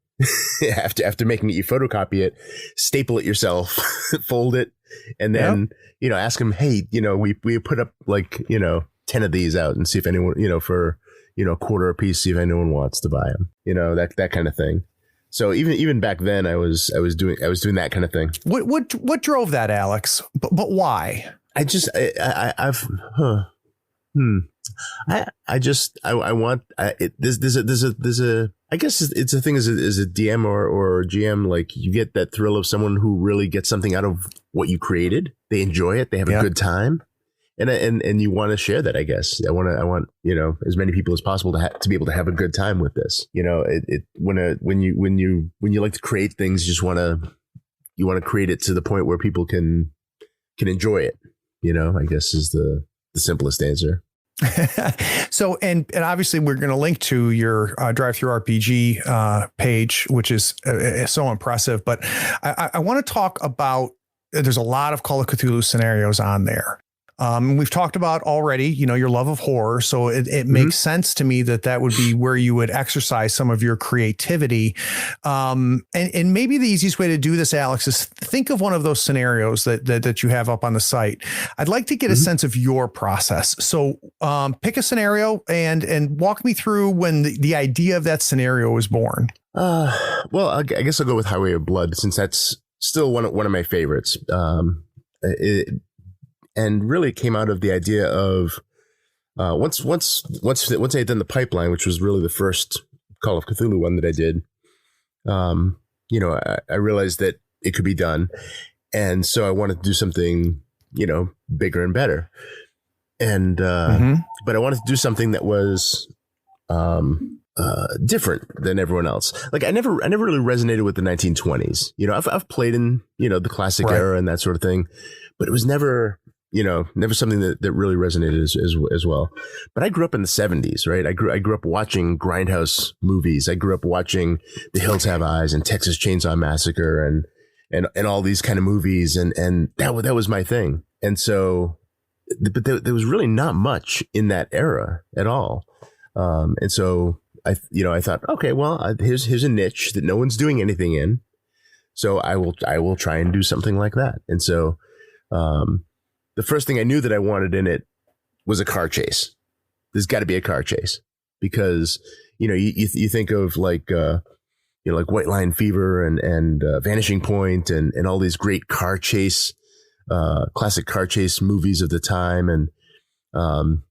after making it, you photocopy it, staple it yourself, fold it, and then, ask them, hey, we put up 10 of these out and see if anyone, for, a quarter a piece, see if anyone wants to buy them, that kind of thing. So even back then I was doing that kind of thing. What drove that, Alex? But why? I guess it's a thing as a DM or GM, like you get that thrill of someone who really gets something out of what you created. They enjoy it. They have a good time. And you want to share that, I guess. I want, as many people as possible to be able to have a good time with this. When you like to create things, you want to create it to the point where people can enjoy it, I guess is the simplest answer. So, and obviously we're going to link to your Drive-Thru RPG page, which is so impressive, but I want to talk about, there's a lot of Call of Cthulhu scenarios on there. We've talked about already, your love of horror. So it makes sense to me that would be where you would exercise some of your creativity. And maybe the easiest way to do this, Alex, is think of one of those scenarios that you have up on the site. I'd like to get a sense of your process. So pick a scenario and walk me through when the idea of that scenario was born. Well, I guess I'll go with Highway of Blood, since that's still one of my favorites. And really came out of the idea of once I had done the pipeline, which was really the first Call of Cthulhu one that I did. I realized that it could be done, and so I wanted to do something bigger and better. And but I wanted to do something that was different than everyone else. Like I never really resonated with the 1920s. I've played in the classic era and that sort of thing, but it was never something that really resonated as well. But I grew up in the 70s, right? I grew up watching Grindhouse movies. I grew up watching The Hills Have Eyes and Texas Chainsaw Massacre and all these kind of movies. And that was my thing. And so, but there was really not much in that era at all. And so I thought, okay, well, here's a niche that no one's doing anything in. So I will try and do something like that. And so, the first thing I knew that I wanted in it was a car chase. There's got to be a car chase because, you think of like White Line Fever and Vanishing Point and all these great car chase, classic car chase movies of the time. And one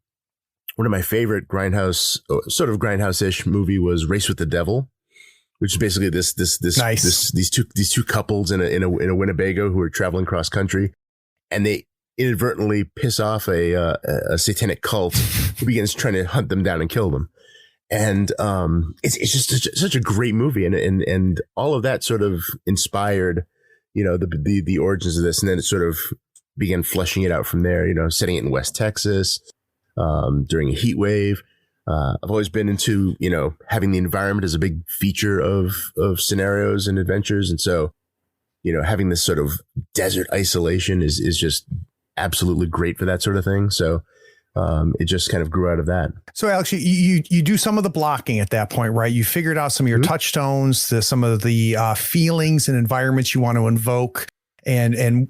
of my favorite grindhouse-ish movie was Race with the Devil, which is basically these two couples in a Winnebago who are traveling cross country, and they inadvertently piss off a satanic cult who begins trying to hunt them down and kill them. And it's just such a great movie, and all of that sort of inspired the origins of this, and then it sort of began fleshing it out from there. Setting it in West Texas during a heat wave. I've always been into having the environment as a big feature of scenarios and adventures, and so having this sort of desert isolation is just absolutely great for that sort of thing. So it just kind of grew out of that. So Alex, you do some of the blocking at that point, right? You figured out some of your touchstones, some of the feelings and environments you want to invoke, and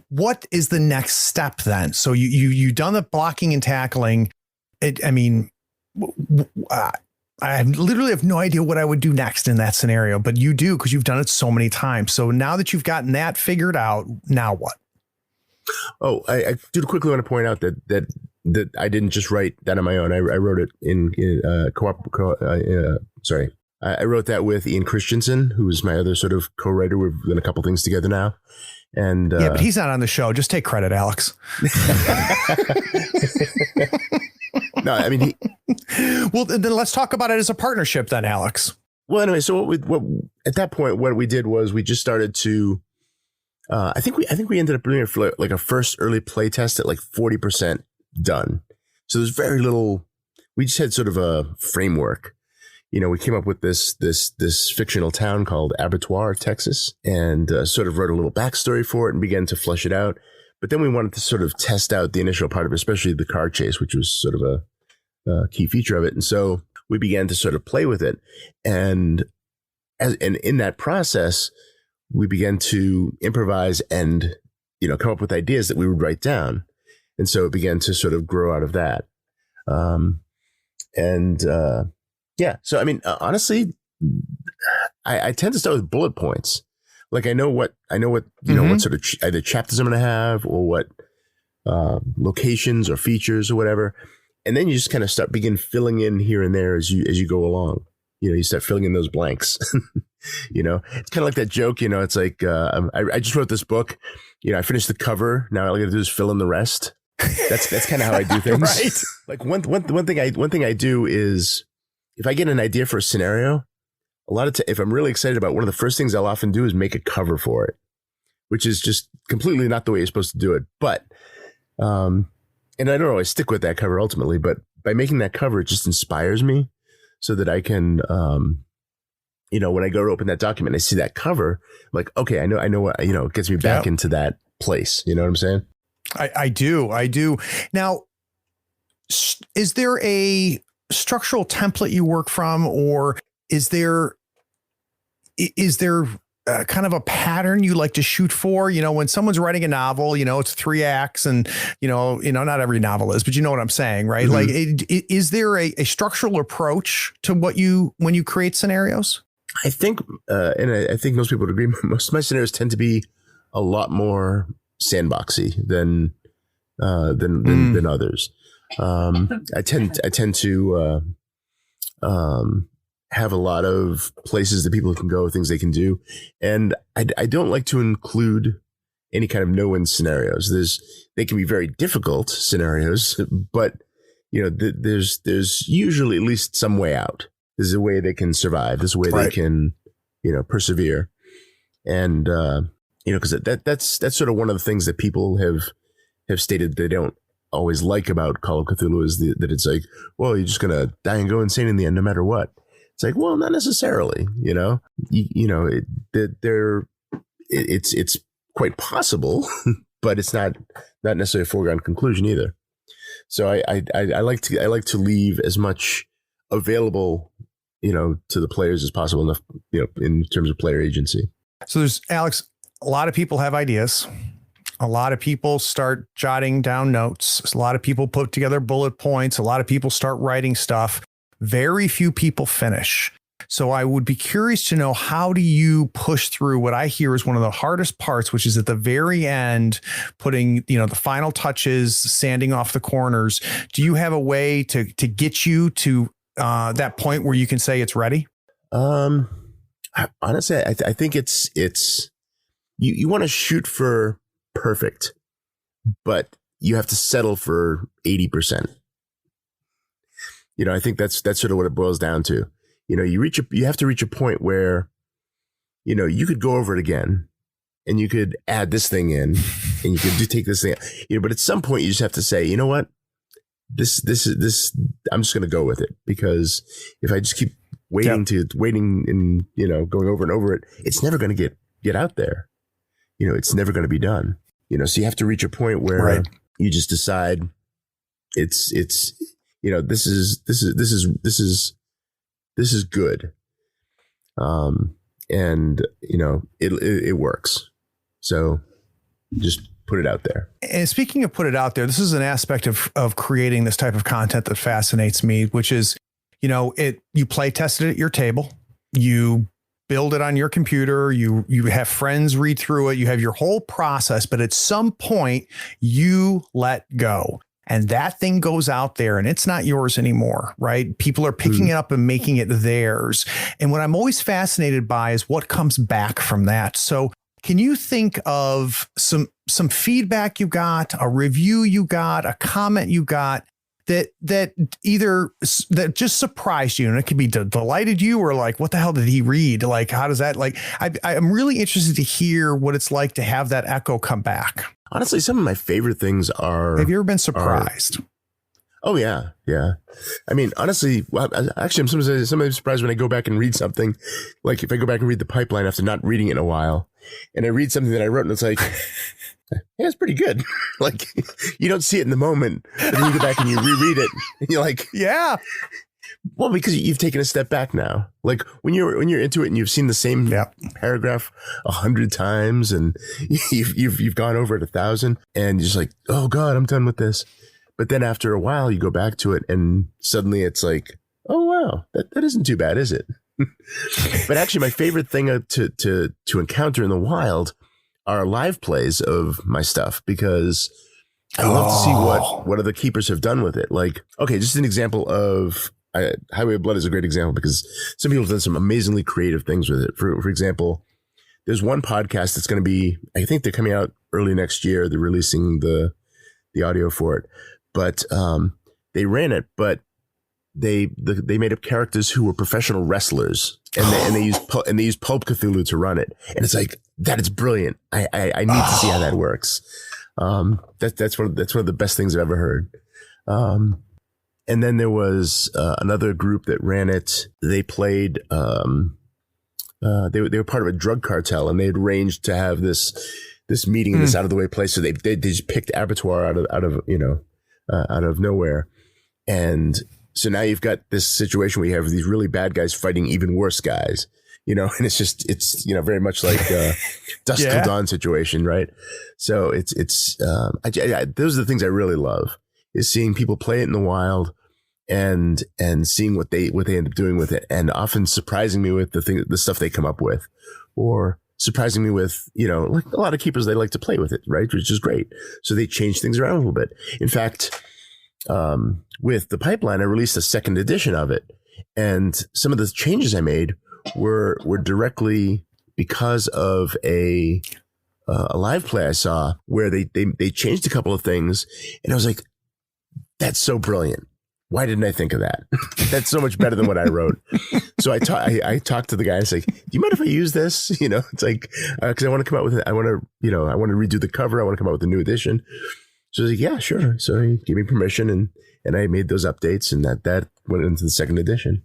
what is the next step then? So you've done the blocking and tackling. I literally have no idea what I would do next in that scenario, but you do, because you've done it so many times. So now that you've gotten that figured out, now what? Oh, I do quickly want to point out that I didn't just write that on my own. I wrote it in I wrote that with Ian Christensen, who is my other sort of co-writer. We've done a couple things together now. And yeah, but he's not on the show. Just take credit, Alex. No, I mean, well, then let's talk about it as a partnership then, Alex. Well, anyway, so what at that point, what we did was we just started to, I think we ended up doing it for like a first early play test at like 40% done. So there's very little, we just had sort of a framework. We came up with this fictional town called Abattoir, Texas, and sort of wrote a little backstory for it and began to flesh it out. But then we wanted to sort of test out the initial part of it, especially the car chase, which was sort of a key feature of it. And so we began to sort of play with it. And in that process, we began to improvise and, come up with ideas that we would write down. And so it began to sort of grow out of that. Yeah. So, I mean, honestly, I tend to start with bullet points. Like I know what, what sort of either chapters I'm going to have or what locations or features or whatever. And then you just kind of begin filling in here and there as you go along. You start filling in those blanks. It's kind of like that joke. It's like I just wrote this book. I finished the cover. Now all I got to do is fill in the rest. That's kind of how I do things. Right. Like one thing I do is if I get an idea for a scenario, if I'm really excited about it, one of the first things I'll often do is make a cover for it, which is just completely not the way you're supposed to do it. But and I don't always stick with that cover ultimately, but by making that cover, it just inspires me so that I can, when I go to open that document, I see that cover, I'm like, okay, I know what, it gets me back into that place. You know what I'm saying? I do. Now, is there a structural template you work from, or is there kind of a pattern you like to shoot for? When someone's writing a novel, it's 3 acts, and not every novel is, but you know what I'm saying, right? Mm-hmm. Like, is there a structural approach to when you create scenarios? I think, and I think most people would agree, most of my scenarios tend to be a lot more sandboxy than others. I tend to have a lot of places that people can go, things they can do. And I don't like to include any kind of no-win scenarios. They can be very difficult scenarios, but there's usually at least some way out. There's a way they can survive. There's a way they can, persevere. And, because that's sort of one of the things that people have stated they don't always like about Call of Cthulhu is that it's like, well, you're just going to die and go insane in the end, no matter what. It's like, well, not necessarily, it's quite possible, but it's not necessarily a foregone conclusion either. So I like to leave as much available, to the players as possible enough, in terms of player agency. So there's, Alex, a lot of people have ideas. A lot of people start jotting down notes. A lot of people put together bullet points. A lot of people start writing stuff. Very few people finish. So I would be curious to know, how do you push through what I hear is one of the hardest parts, which is at the very end, putting, the final touches, sanding off the corners. Do you have a way to get you to that point where you can say it's ready? Honestly, I think it's you want to shoot for perfect, but you have to settle for 80%. I think that's sort of what it boils down to. You have to reach a point where, you could go over it again and you could add this thing in and you could take this thing, but at some point you just have to say, you know what, this, I'm just going to go with it, because if I just keep waiting and, going over and over it, it's never going to get get out there. You know, it's never going to be done. You know, so you have to reach a point where you just decide it's you know, this is good. And you know, it works. So just put it out there. And speaking of put it out there, this is an aspect of creating this type of content that fascinates me, which is, you know, you play tested it at your table, you build it on your computer, you have friends read through it, you have your whole process, but at some point you let go. And that thing goes out there and it's not yours anymore, right? People are picking it up and making it theirs. And what I'm always fascinated by is what comes back from that. So can you think of some feedback you got, a review you got, a comment you got that just surprised you? And it could be delighted you or like, what the hell did he read? Like, how does that, like, I'm really interested to hear what it's like to have that echo come back. Honestly, some of my favorite things are... Have you ever been surprised? Oh, yeah. Yeah. I mean, honestly, actually, I'm sometimes surprised when I go back and read something. Like if I go back and read the pipeline after not reading it in a while, and I read something that I wrote and it's like, yeah, it's pretty good. Like you don't see it in the moment, but then you go back and you reread it and you're like, yeah. Well, because you've taken a step back now. Like when you're into it and you've seen the same paragraph 100 times and you've gone over it 1,000 and you're just like, oh God, I'm done with this. But then after a while, you go back to it and suddenly it's like, oh wow, that isn't too bad, is it? But actually, my favorite thing to encounter in the wild are live plays of my stuff because I love to see what other keepers have done with it. Like, okay, just an example of. Highway of Blood is a great example because some people have done some amazingly creative things with it. For example, there's one podcast that's going to be, I think they're coming out early next year. They're releasing the audio for it, but they ran it, but they made up characters who were professional wrestlers and they used Call of Cthulu to run it. And it's like, that is brilliant. I need to see how that works. That's one of the best things I've ever heard. And then there was another group that ran it. They played. They were part of a drug cartel, and they had arranged to have this meeting in this out of the way place. So they just picked Abattoir out of nowhere, and so now you've got this situation where you have these really bad guys fighting even worse guys. You know, and it's very much like Dusk Till Dawn situation, right? So it's those are the things I really love. Is seeing people play it in the wild and seeing what they end up doing with it, and often surprising me with the stuff they come up with, or surprising me with, you know, like a lot of keepers, they like to play with it, right? Which is great. So they change things around a little bit. In fact, with the pipeline, I released a second edition of it, and some of the changes I made were directly because of a live play I saw where they changed a couple of things, and I was like, that's so brilliant. Why didn't I think of that? That's so much better than what I wrote. So I talked to the guy. I was like, do you mind if I use this? You know, it's like, cause I want to come out with it. I want to redo the cover. I want to come out with a new edition. So I was like, yeah, sure. So he gave me permission and I made those updates, and that went into the second edition.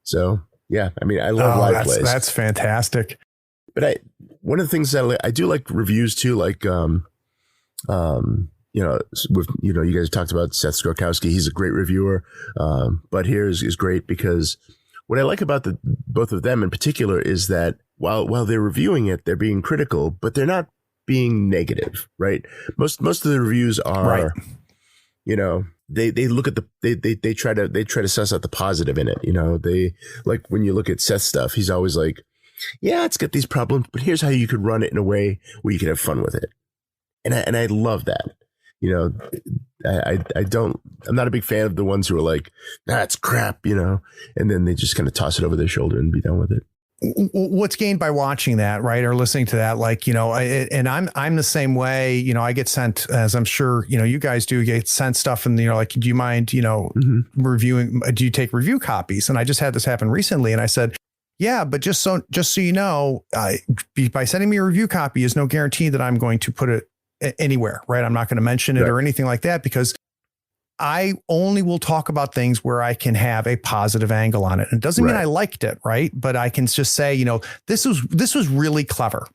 So yeah, I mean, I love live plays. That's fantastic. But one of the things that I do like reviews too, like, you know, you guys talked about Seth Skorkowski. He's a great reviewer. But here is great because what I like about both of them in particular is that while they're reviewing it, they're being critical, but they're not being negative, right? Most of the reviews are, you know, they look at they try to suss out the positive in it. You know, they like when you look at Seth's stuff, he's always like, yeah, it's got these problems, but here's how you could run it in a way where you can have fun with it. And I love that. You know, I'm not a big fan of the ones who are like, it's crap, you know, and then they just kind of toss it over their shoulder and be done with it. What's gained by watching that, right? Or listening to that, like, you know, and I'm the same way, you know, I get sent, as I'm sure, you know, you guys do get sent stuff and you're like, do you mind, you know, reviewing, do you take review copies? And I just had this happen recently and I said, yeah, but just so you know, by sending me a review copy is no guarantee that I'm going to put it anywhere, right? I'm not going to mention it or anything like that because I only will talk about things where I can have a positive angle on it. It doesn't mean I liked it, right? But I can just say, you know, this was really clever.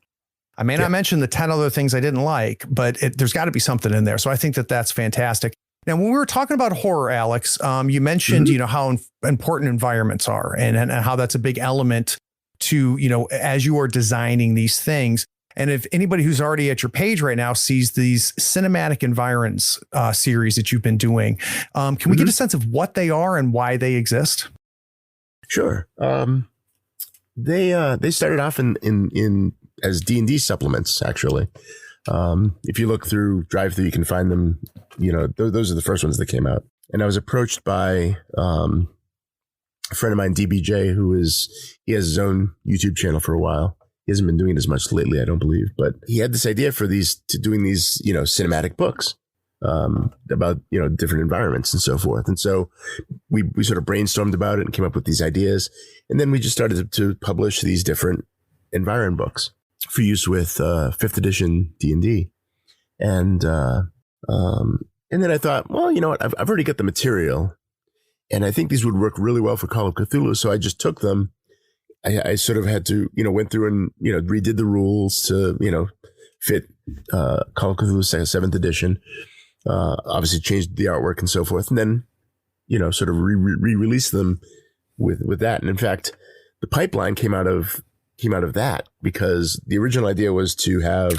I may not mention the 10 other things I didn't like, but there's got to be something in there. So I think that that's fantastic. Now, when we were talking about horror, Alex, you mentioned, how important environments are and how that's a big element to, as you are designing these things. And if anybody who's already at your page right now sees these cinematic environs series that you've been doing, can we get a sense of what they are and why they exist? Sure. They started off in as D&D supplements, actually. If you look through DriveThru, you can find them. Those are the first ones that came out. And I was approached by a friend of mine, DBJ, he has his own YouTube channel for a while. He hasn't been doing it as much lately, I don't believe, but he had this idea for doing these, cinematic books about, different environments and so forth. And so we sort of brainstormed about it and came up with these ideas. And then we just started to publish these different environment books for use with 5th edition D&D. And then I thought, well, you know what? I've already got the material, and I think these would work really well for Call of Cthulhu. So I just took them. I sort of had to, went through and, redid the rules to, fit Call of Cthulhu 7th edition. Obviously changed the artwork and so forth. And then, sort of re-released them with that. And in fact, the pipeline came out of that, because the original idea was to have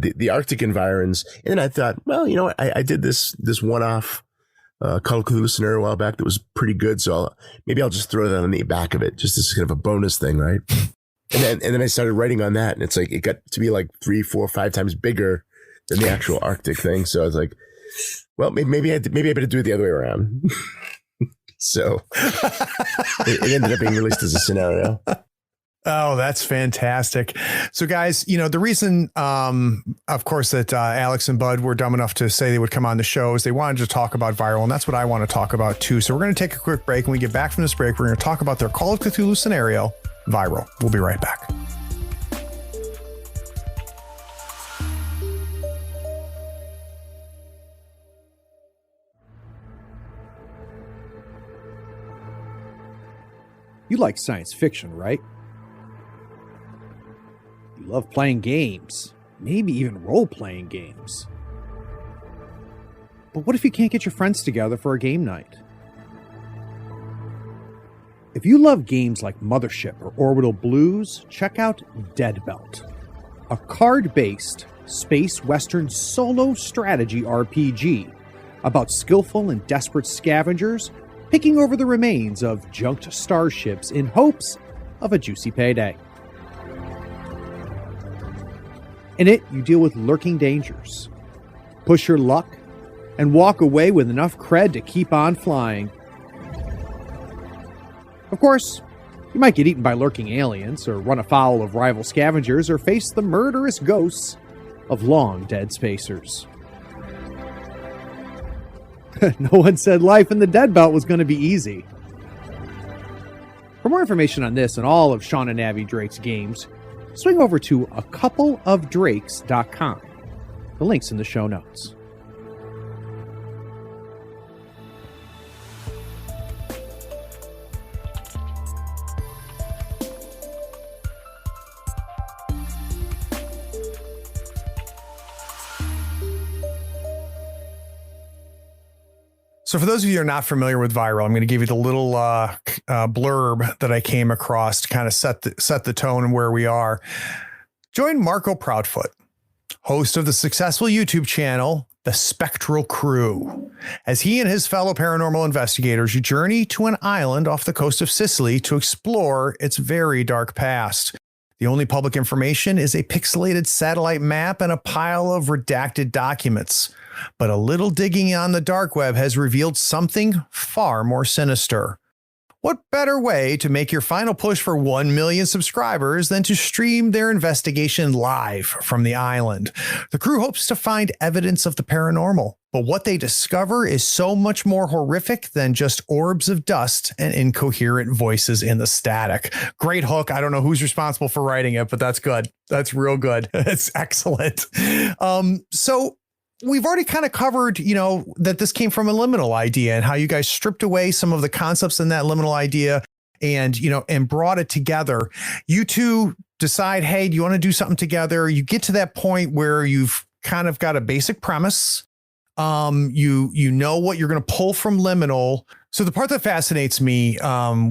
the Arctic environs. And then I thought, well, you know what? I did this one-off Call of Cthulhu scenario a while back that was pretty good. So maybe I'll just throw that on the back of it, just as kind of a bonus thing, right? And then I started writing on that, and it's like, it got to be like 3, 4, 5 times bigger than the actual Arctic thing. So I was like, well, maybe I better do it the other way around. So it ended up being released as a scenario. Oh, that's fantastic. So guys, the reason, of course, that Alex and Bud were dumb enough to say they would come on the show is they wanted to talk about Viral, and that's what I want to talk about too. So we're going to take a quick break. When we get back from this break, we're going to talk about their Call of Cthulhu scenario, Viral. We'll be right back. You like science fiction, right? You love playing games, maybe even role-playing games. But what if you can't get your friends together for a game night? If you love games like Mothership or Orbital Blues, check out Dead Belt, a card-based space western solo strategy RPG about skillful and desperate scavengers picking over the remains of junked starships in hopes of a juicy payday. In it, you deal with lurking dangers, push your luck, and walk away with enough cred to keep on flying. Of course, you might get eaten by lurking aliens, or run afoul of rival scavengers, or face the murderous ghosts of long-dead spacers. No one said life in the Dead Belt was going to be easy. For more information on this and all of Sean and Abby Drake's games, swing over to acoupleofdrakes.com. The link's in the show notes. So for those of you who are not familiar with Viral, I'm going to give you the little blurb that I came across to kind of set the tone and where we are. Join Marco Proudfoot, host of the successful YouTube channel, The Spectral Crew, as he and his fellow paranormal investigators journey to an island off the coast of Sicily to explore its very dark past. The only public information is a pixelated satellite map and a pile of redacted documents. But a little digging on the dark web has revealed something far more sinister. What better way to make your final push for 1 million subscribers than to stream their investigation live from the island? The crew hopes to find evidence of the paranormal, but what they discover is so much more horrific than just orbs of dust and incoherent voices in the static. Great hook. I don't know who's responsible for writing it, but that's good. That's real good. It's excellent. So we've already kind of covered, that this came from a liminal idea and how you guys stripped away some of the concepts in that liminal idea and, and brought it together. You two decide, hey, do you want to do something together? You get to that point where you've kind of got a basic premise. You know what you're going to pull from Liminal. So the part that fascinates me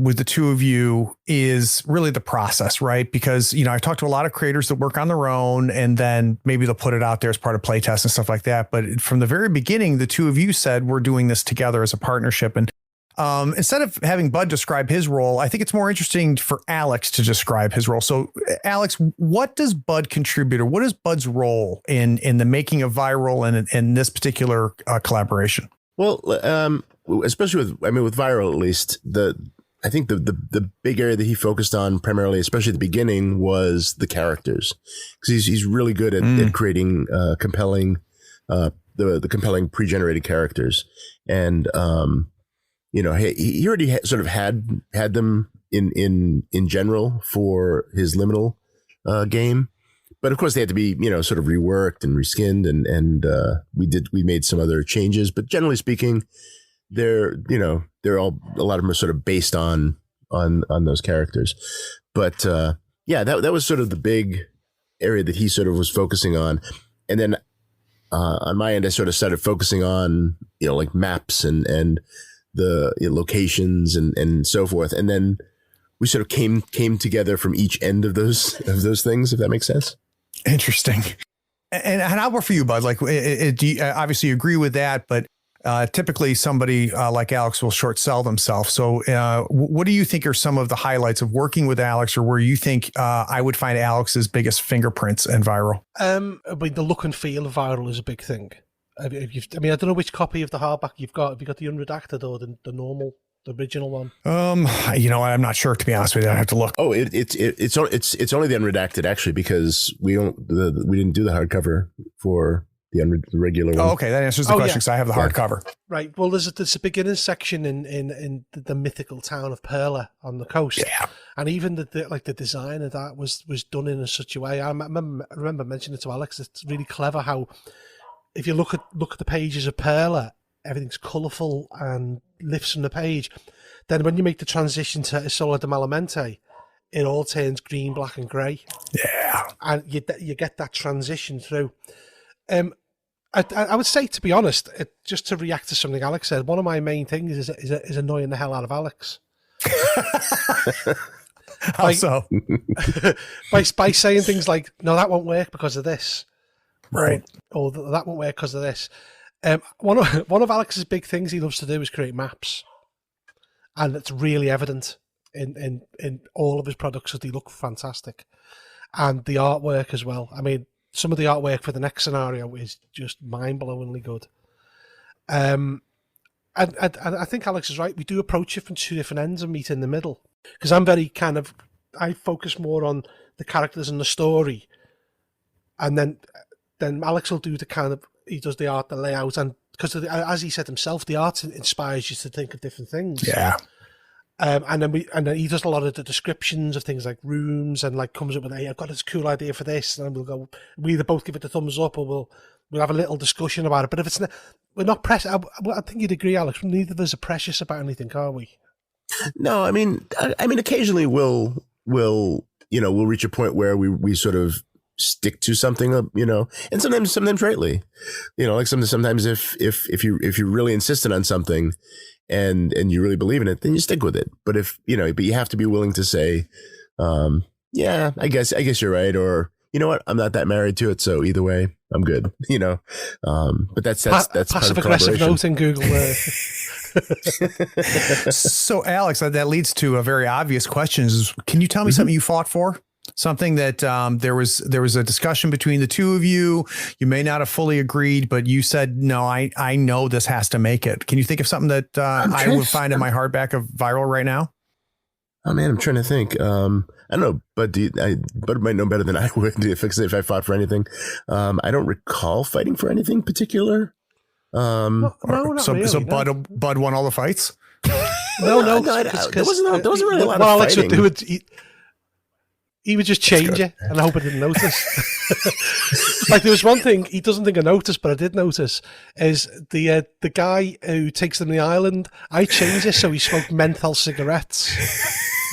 with the two of you is really the process, right? Because, you know, I've talked to a lot of creators that work on their own and then maybe they'll put it out there as part of playtests and stuff like that. But from the very beginning, the two of you said, we're doing this together as a partnership. And instead of having Bud describe his role, I think it's more interesting for Alex to describe his role. So Alex, what does Bud contribute, or what is Bud's role in the making of Viral and in this particular collaboration? Well, especially with Viral, at least, I think the big area that he focused on primarily, especially at the beginning, was the characters, because he's really good at creating compelling the compelling pre-generated characters. And you know, he already sort of had them in general for his Liminal game, but of course they had to be, you know, sort of reworked and reskinned, and we made some other changes, but generally speaking, they're all, a lot of them are sort of based on those characters. But yeah, that was sort of the big area that he sort of was focusing on. And then on my end, I sort of started focusing on, you know, like maps and the locations and so forth. And then we sort of came together from each end of those things, if that makes sense. Interesting. And how about for you, Bud? Like, do you obviously you agree with that, but typically somebody like Alex will short sell themselves. So what do you think are some of the highlights of working with Alex, or where you think I would find Alex's biggest fingerprints in Viral? I mean, the look and feel of Viral is a big thing. I mean, I don't know which copy of the hardback you've got. Have you got the unredacted or the normal, the original one? You know, I'm not sure, to be honest with you. I have to look. Oh, it's only the unredacted, actually, because we didn't do the hardcover for the regular one. Oh, okay, that answers the question, because I have the hardcover. Right. Well, there's a beginning section in the mythical town of Perla on the coast. Yeah. And even the design of that was done in such a way. I remember mentioning it to Alex. It's really clever how, if you look at the pages of Perla, everything's colourful and lifts from the page. Then when you make the transition to Isola de Malamente, it all turns green, black, and grey. Yeah. And you get that transition through. I would say, to be honest, just to react to something Alex said, one of my main things is annoying the hell out of Alex. How so? by saying things like, no, that won't work because of this. Right. Or that won't work because of this. One of Alex's big things he loves to do is create maps. And it's really evident in all of his products, that they look fantastic. And the artwork as well. I mean, some of the artwork for the next scenario is just mind-blowingly good. And I think Alex is right. We do approach it from two different ends and meet in the middle. Because I focus more on the characters and the story. And then Alex will do he does the art, the layout, and because as he said himself, the art inspires you to think of different things. Yeah. And then he does a lot of the descriptions of things like rooms, and like comes up with, hey, I've got this cool idea for this, and then we either both give it the thumbs up, or we'll have a little discussion about it. But if it's we're not precious, I think you'd agree, Alex. Neither of us are precious about anything, are we? No, I mean, occasionally we'll reach a point where we sort of stick to something, you know, and sometimes rightly, you know, like sometimes if you're really insistent on something and you really believe in it, then you stick with it. But but you have to be willing to say, yeah, I guess you're right, or you know what, I'm not that married to it, so either way, I'm good, you know. But that's passive aggressive note in Google. So, Alex, that leads to a very obvious question: can you tell me something you fought for? Something that there was a discussion between the two of you. You may not have fully agreed, but you said, no, I know this has to make it. Can you think of something that I would find in my hardback of Viral right now? Oh man, I'm trying to think. I don't know, but Bud might know better than I would if I fought for anything. I don't recall fighting for anything particular. No, not really, so Bud won all the fights? No, there wasn't really a lot of Alex fighting. would do he would just change it, and I hope I didn't notice. Like, there was one thing he doesn't think I noticed, but I did notice, is the guy who takes them to the island, I changed it so he smoked menthol cigarettes,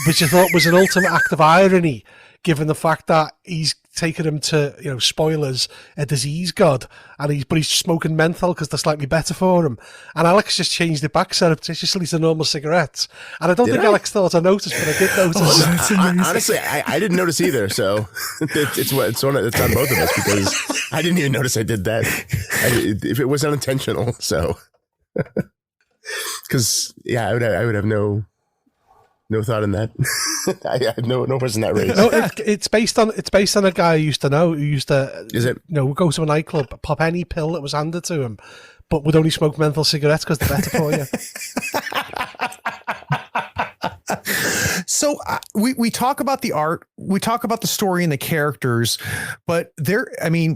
which I thought was an ultimate act of irony, given the fact that he's taken him to, spoilers, a disease god, and he's smoking menthol because they're slightly better for him. And Alex just changed it back, surreptitiously to normal cigarettes. And I don't think Alex thought I noticed, but I did notice. Honestly, I didn't notice either. So it's on both of us, because I didn't even notice I did that. If it was unintentional, so. Because I would have no thought in that. I had no person that race. No, it's based on a guy I used to know who used to. Is it? Go to a nightclub, pop any pill that was handed to him, but would only smoke menthol cigarettes because they're better for you. So we talk about the art, we talk about the story and the characters, but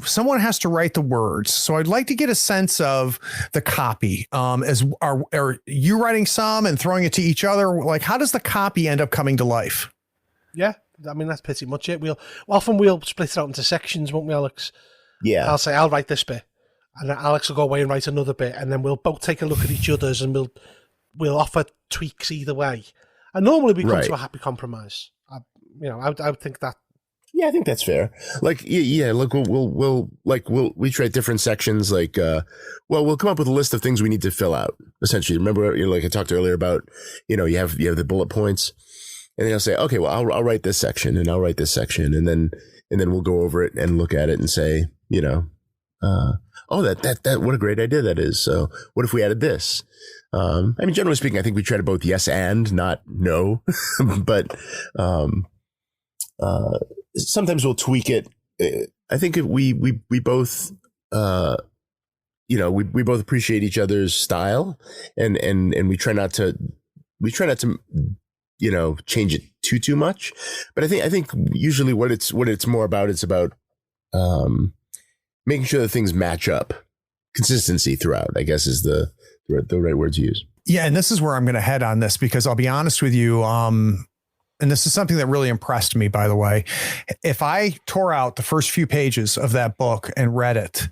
someone has to write the words. So I'd like to get a sense of the copy. Are you writing some and throwing it to each other? Like, how does the copy end up coming to life? Yeah, that's pretty much it. We'll split it out into sections, won't we, Alex? Yeah. I'll say I'll write this bit, and then Alex will go away and write another bit, and then we'll both take a look at each other's, and we'll offer tweaks either way. And normally we come to a happy compromise. I would think that. Yeah, I think that's fair. Like, yeah. Look, we try different sections. Like, we'll come up with a list of things we need to fill out. Essentially, remember, like I talked earlier about, you have the bullet points, and then I'll say, okay, well, I'll write this section, and I'll write this section, and then we'll go over it and look at it and say, that what a great idea that is. So what if we added this? Generally speaking, I think we try to both yes and, not no, but sometimes we'll tweak it. I think we both, we both appreciate each other's style, and we try not to change it too much. But I think usually what it's more about, it's about making sure that things match up. Consistency throughout, I guess, is the right word to use. Yeah, and this is where I'm going to head on this, because I'll be honest with you, and this is something that really impressed me, by the way. If I tore out the first few pages of that book and read it,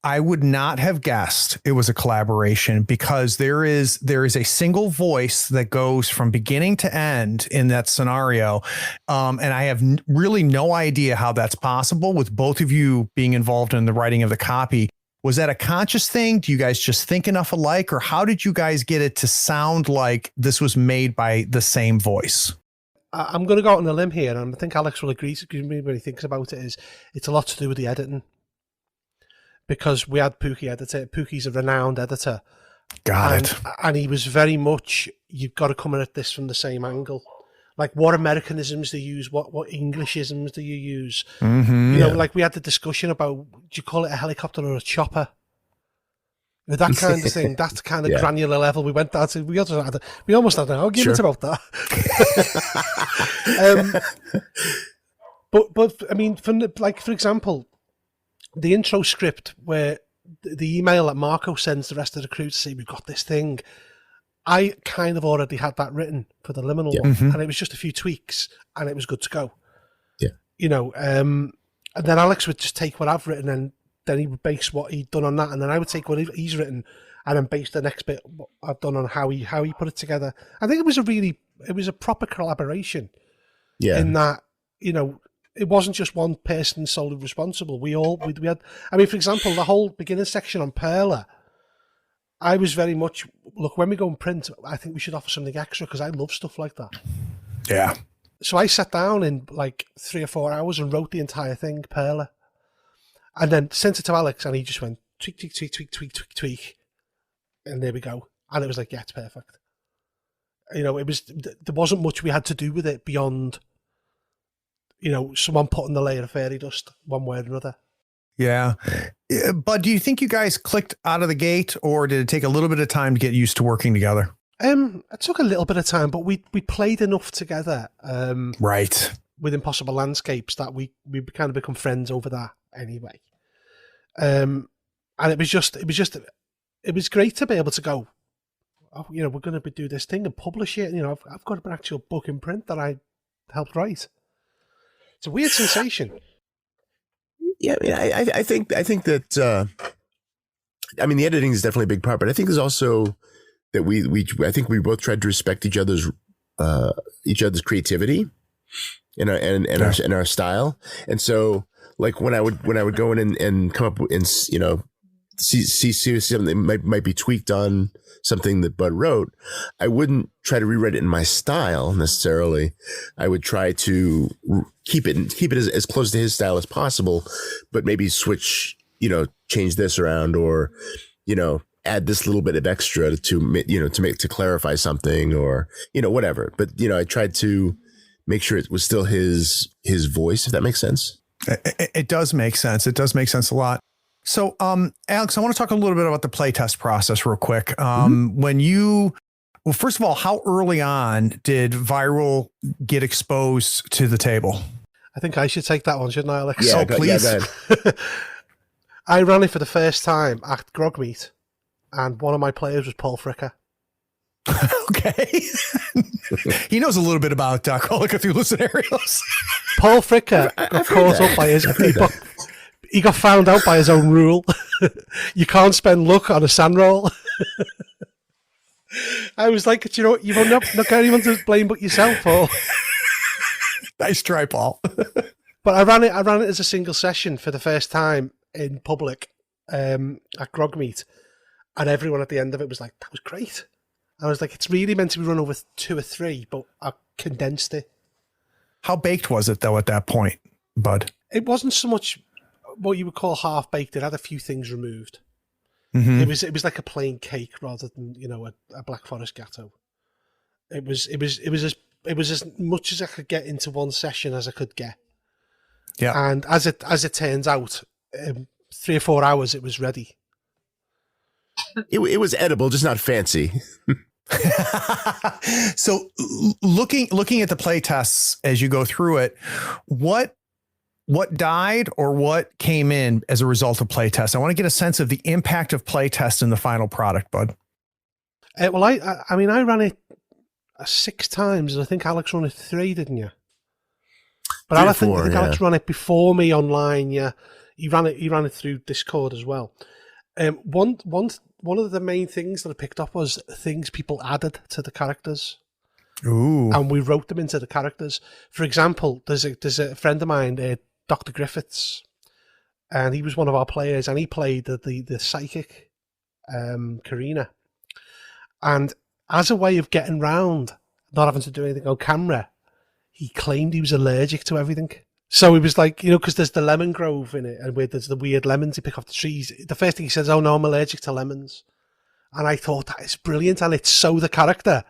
I would not have guessed it was a collaboration, because there is a single voice that goes from beginning to end in that scenario. And I have really no idea how that's possible with both of you being involved in the writing of the copy. Was that a conscious thing? Do you guys just think enough alike, or how did you guys get it to sound like this was made by the same voice? I'm going to go out on a limb here, and I think Alex will agree with me when he thinks about it. It's a lot to do with the editing, because we had Pookie edit it. Pookie's a renowned editor. Got it. And he was very much, you've got to come at this from the same angle. Like, what Americanisms do you use? What Englishisms do you use? Mm-hmm, like we had the discussion about, do you call it a helicopter or a chopper? That kind of thing. That's the kind of granular level we went down to. We almost had an argument about that. For example, the intro script where the email that Marco sends the rest of the crew to say, we've got this thing. I kind of already had that written for the liminal one, and it was just a few tweaks, and it was good to go. Yeah. And then Alex would just take what I've written, and then he would base what he'd done on that, and then I would take what he's written, and then base the next bit what I've done on how he put it together. I think it was a proper collaboration. Yeah. In that, it wasn't just one person solely responsible. We had, for example, the whole beginning section on Perla. I was very much, look, when we go and print, I think we should offer something extra, because I love stuff like that. Yeah. So I sat down in like 3 or 4 hours and wrote the entire thing, Perla, and then sent it to Alex, and he just went tweak, tweak, tweak, tweak, tweak, tweak, tweak, and there we go. And it was like, yeah, it's perfect. There wasn't much we had to do with it beyond, someone putting the layer of fairy dust one way or another. Yeah. But do you think you guys clicked out of the gate, or did it take a little bit of time to get used to working together? It took a little bit of time, but we played enough together. Right. With Impossible Landscapes that we kind of become friends over that anyway. And it was great to be able to go, we're going to do this thing and publish it. I've got an actual book in print that I helped write. It's a weird sensation. Yeah, I think that the editing is definitely a big part, but I think there's also that I think we both tried to respect each other's creativity, in our style. And so like when I would go in and come up and, you know, see something that might be tweaked on something that Bud wrote, I wouldn't try to rewrite it in my style necessarily. I would try to keep it as close to his style as possible, but maybe switch, you know, change this around, or, you know, add this little bit of extra to clarify something, or, you know, whatever. But, you know, I tried to make sure it was still his voice, if that makes sense. It does make sense. It does make sense a lot. So, Alex, I want to talk a little bit about the playtest process real quick. First of all, how early on did Viral get exposed to the table? I think I should take that one, shouldn't I, Alex? Yeah, please. Yeah, go ahead. I ran it for the first time at Grogmeet, and one of my players was Paul Fricker. Okay. He knows a little bit about Call of Cthulhu scenarios. Paul Fricker got caught up by his... He got found out by his own rule. You can't spend luck on a sand roll. I was like, you know, you've not got anyone to blame but yourself, Paul. Nice try, Paul. But I ran it as a single session for the first time in public at Grogmeet, and everyone at the end of it was like, that was great. I was like, it's really meant to be run over 2 or 3, but I condensed it. How baked was it, though, at that point, Bud? It wasn't so much what you would call half-baked. It had a few things removed. Mm-hmm. It was like a plain cake rather than, you know, a Black Forest gateau. It was as much as I could get into one session as I could get. Yeah. And as it turns out, 3 or 4 hours it was ready. It was edible, just not fancy. So looking at the play tests as you go through it, what died or what came in as a result of play tests? I want to get a sense of the impact of play tests in the final product, Bud. Well, I mean, I ran it 6 times, and I think Alex ran it 3, didn't you? But I think Alex ran it before me online. Yeah, he ran it through Discord as well. One of the main things that I picked up was things people added to the characters. Ooh. And we wrote them into the characters. For example, there's a friend of mine, Dr. Griffiths, and he was one of our players, and he played the psychic Karina. And as a way of getting round not having to do anything on camera, he claimed he was allergic to everything. So he was like, you know, because there's the lemon grove in it, and where there's the weird lemons you pick off the trees. The first thing he says, "Oh no, I'm allergic to lemons," and I thought that is brilliant, and it's so the character.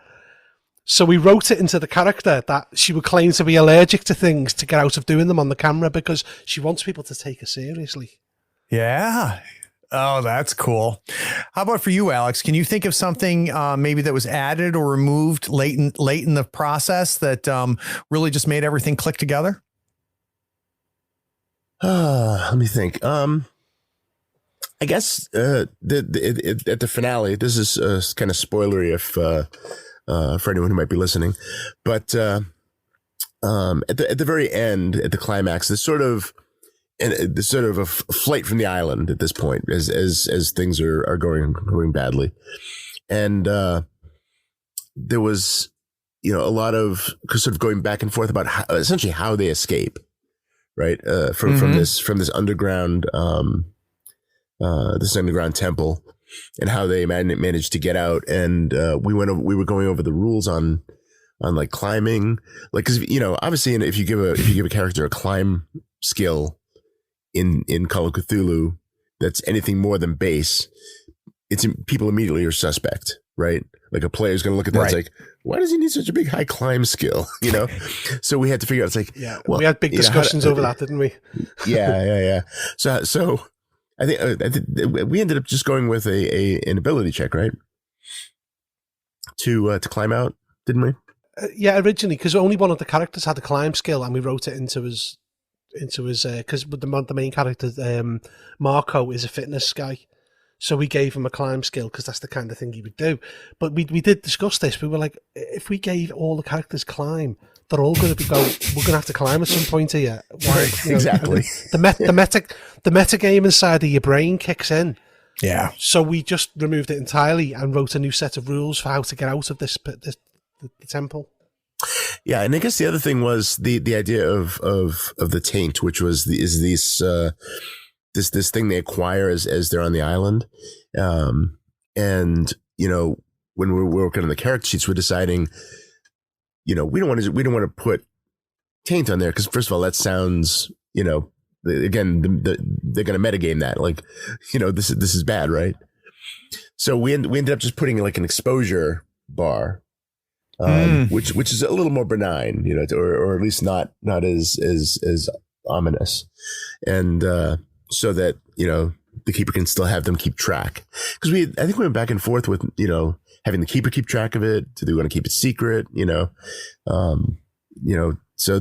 So we wrote it into the character that she would claim to be allergic to things to get out of doing them on the camera because she wants people to take her seriously. Yeah. Oh, that's cool. How about for you, Alex? Can you think of something maybe that was added or removed late in the process that really just made everything click together? Let me think. I guess at the finale, this is kind of spoilery for anyone who might be listening, but at the very end, at the climax, there's sort of a flight from the island at this point as things are going badly, and there was, you know, a lot of sort of going back and forth about essentially how they escape. Right. From this underground temple, and how they managed to get out. And we were going over the rules on like climbing, like, because, you know, obviously, if you give a character a climb skill in Call of Cthulhu that's anything more than base, people immediately are suspect, right? Like a player's going to look at that, right. It's like, why does he need such a big high climb skill? You know, so we had to figure out. It's like, yeah, well, we had big discussions over that, didn't we? Yeah. So I think we ended up just going with an ability check, right? To climb out, didn't we? Yeah, originally, because only one of the characters had a climb skill, and we wrote it into his because the main character Marco is a fitness guy. So we gave him a climb skill because that's the kind of thing he would do. But we did discuss this. We were like, if we gave all the characters climb, they're all going to we're going to have to climb at some point here. Right, you know, exactly. The meta game inside of your brain kicks in. Yeah. So we just removed it entirely and wrote a new set of rules for how to get out of the temple. Yeah, and I guess the other thing was the idea of the taint, which was this thing they acquire as they're on the island, and when we're working on the character sheets, we're deciding, we don't want to put taint on there because first of all that sounds, again they're going to metagame that like, this is bad, right? So we ended up just putting like an exposure bar. Which is a little more benign, or at least not as ominous, and so that the keeper can still have them keep track. Because I think we went back and forth with having the keeper keep track of it. Do they want to keep it secret? So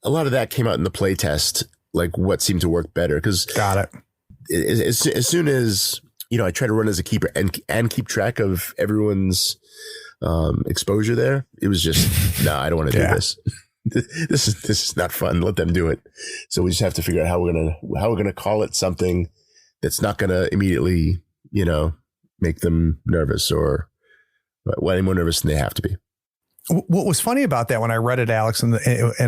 a lot of that came out in the play test, like what seemed to work better. Because got it. As soon as I try to run as a keeper and keep track of everyone's exposure there, it was just no, I don't want to do this. This is not fun. Let them do it. So we just have to figure out how we're gonna call it something that's not gonna immediately make them nervous or any more nervous than they have to be. What was funny about that when I read it, Alex, when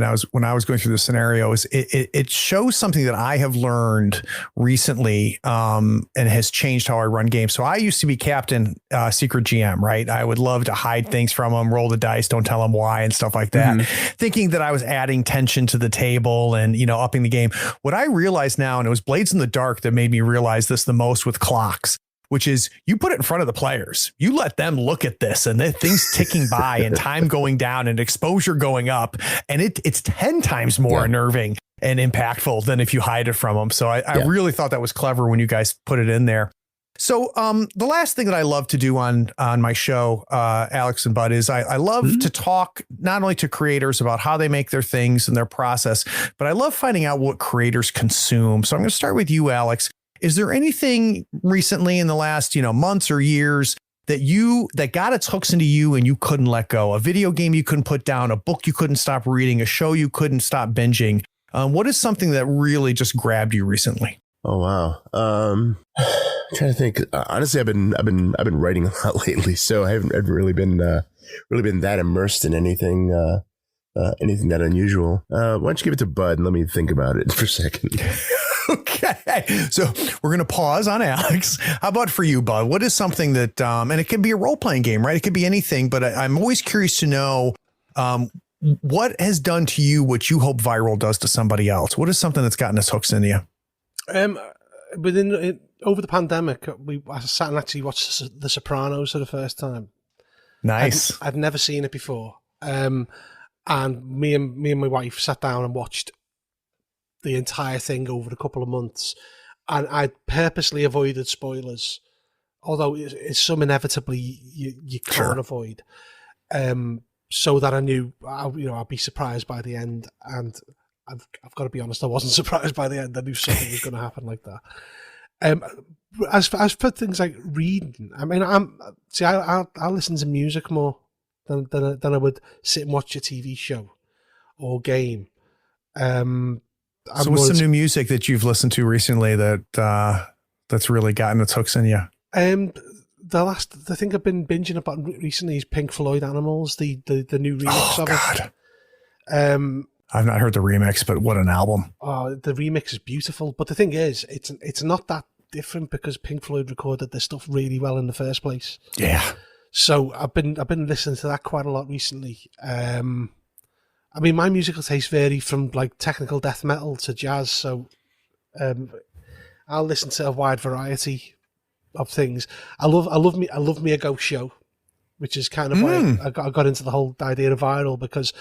I was going through the scenario, is it shows something that I have learned recently, and has changed how I run games. So I used to be captain, secret GM, right? I would love to hide things from them, roll the dice, don't tell them why, and stuff like that, thinking that I was adding tension to the table and upping the game. What I realized now, and it was Blades in the Dark that made me realize this the most with clocks, which is you put it in front of the players. You let them look at this and the things ticking by and time going down and exposure going up. And it's 10 times more unnerving and impactful than if you hide it from them. So I really thought that was clever when you guys put it in there. So the last thing that I love to do on my show, Alex and Bud, is I love to talk not only to creators about how they make their things and their process, but I love finding out what creators consume. So I'm going to start with you, Alex. Is there anything recently in the last, months or years that got its hooks into you and you couldn't let go? A video game you couldn't put down, a book you couldn't stop reading, a show you couldn't stop binging. What is something that really just grabbed you recently? Oh wow, I'm trying to think. Honestly, I've been writing a lot lately, so I haven't really been that immersed in anything that unusual. Why don't you give it to Bud and let me think about it for a second? Okay, so we're going to pause on Alex. How about for you, Bud? What is something that, and it can be a role-playing game, right? It could be anything, but I'm always curious to know what has done to you what you hope viral does to somebody else. What is something that's gotten its hooks in you? Over the pandemic, I sat and actually watched The Sopranos for the first time. Nice. I'd never seen it before. And me and my wife sat down and watched the entire thing over a couple of months, and I purposely avoided spoilers, although it's some inevitably you can't avoid, so that I knew I'd be surprised by the end. And I've got to be honest, I wasn't surprised by the end. I knew something was going to happen like that. As for things like reading, I mean, I listen to music more than I would sit and watch a TV show or game. So what's some new music that you've listened to recently that's really gotten its hooks in you? The thing I've been binging about recently is Pink Floyd Animals, the new remix of it. I've not heard the remix, but what an album. The remix is beautiful. But the thing is, it's not that different because Pink Floyd recorded their stuff really well in the first place. Yeah. So I've been listening to that quite a lot recently. I mean, my musical tastes vary from like technical death metal to jazz, so I'll listen to a wide variety of things. I love me a ghost show, which is kind of why I got into the whole idea of viral, because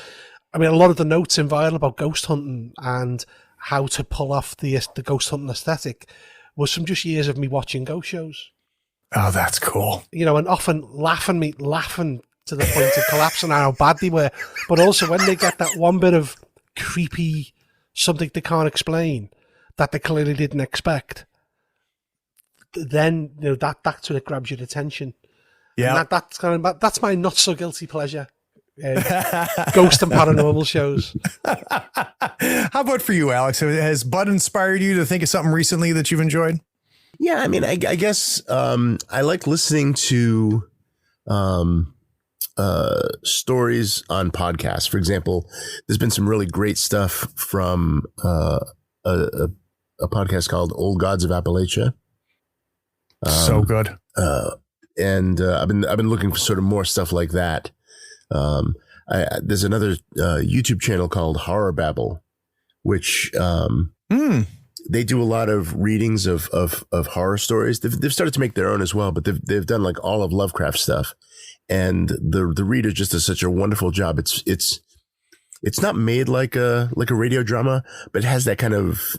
I mean a lot of the notes in viral about ghost hunting and how to pull off the ghost hunting aesthetic was from just years of me watching ghost shows. Oh, that's cool. And often laughing to the point of collapsing and how bad they were. But also when they get that one bit of creepy, something they can't explain, that they clearly didn't expect, then that's what grabs your attention. Yeah. And that's my not so guilty pleasure. Ghost and paranormal shows. How about for you, Alex? Has Bud inspired you to think of something recently that you've enjoyed? Yeah, I mean, I guess I like listening to stories on podcasts. For example, there's been some really great stuff from a podcast called Old Gods of Appalachia. So good. And I've been looking for sort of more stuff like that. There's another YouTube channel called Horror Babble, which they do a lot of readings of horror stories. They've started to make their own as well, but they've done like all of Lovecraft stuff, and the reader just does such a wonderful job. It's not made like a radio drama, but it has that kind of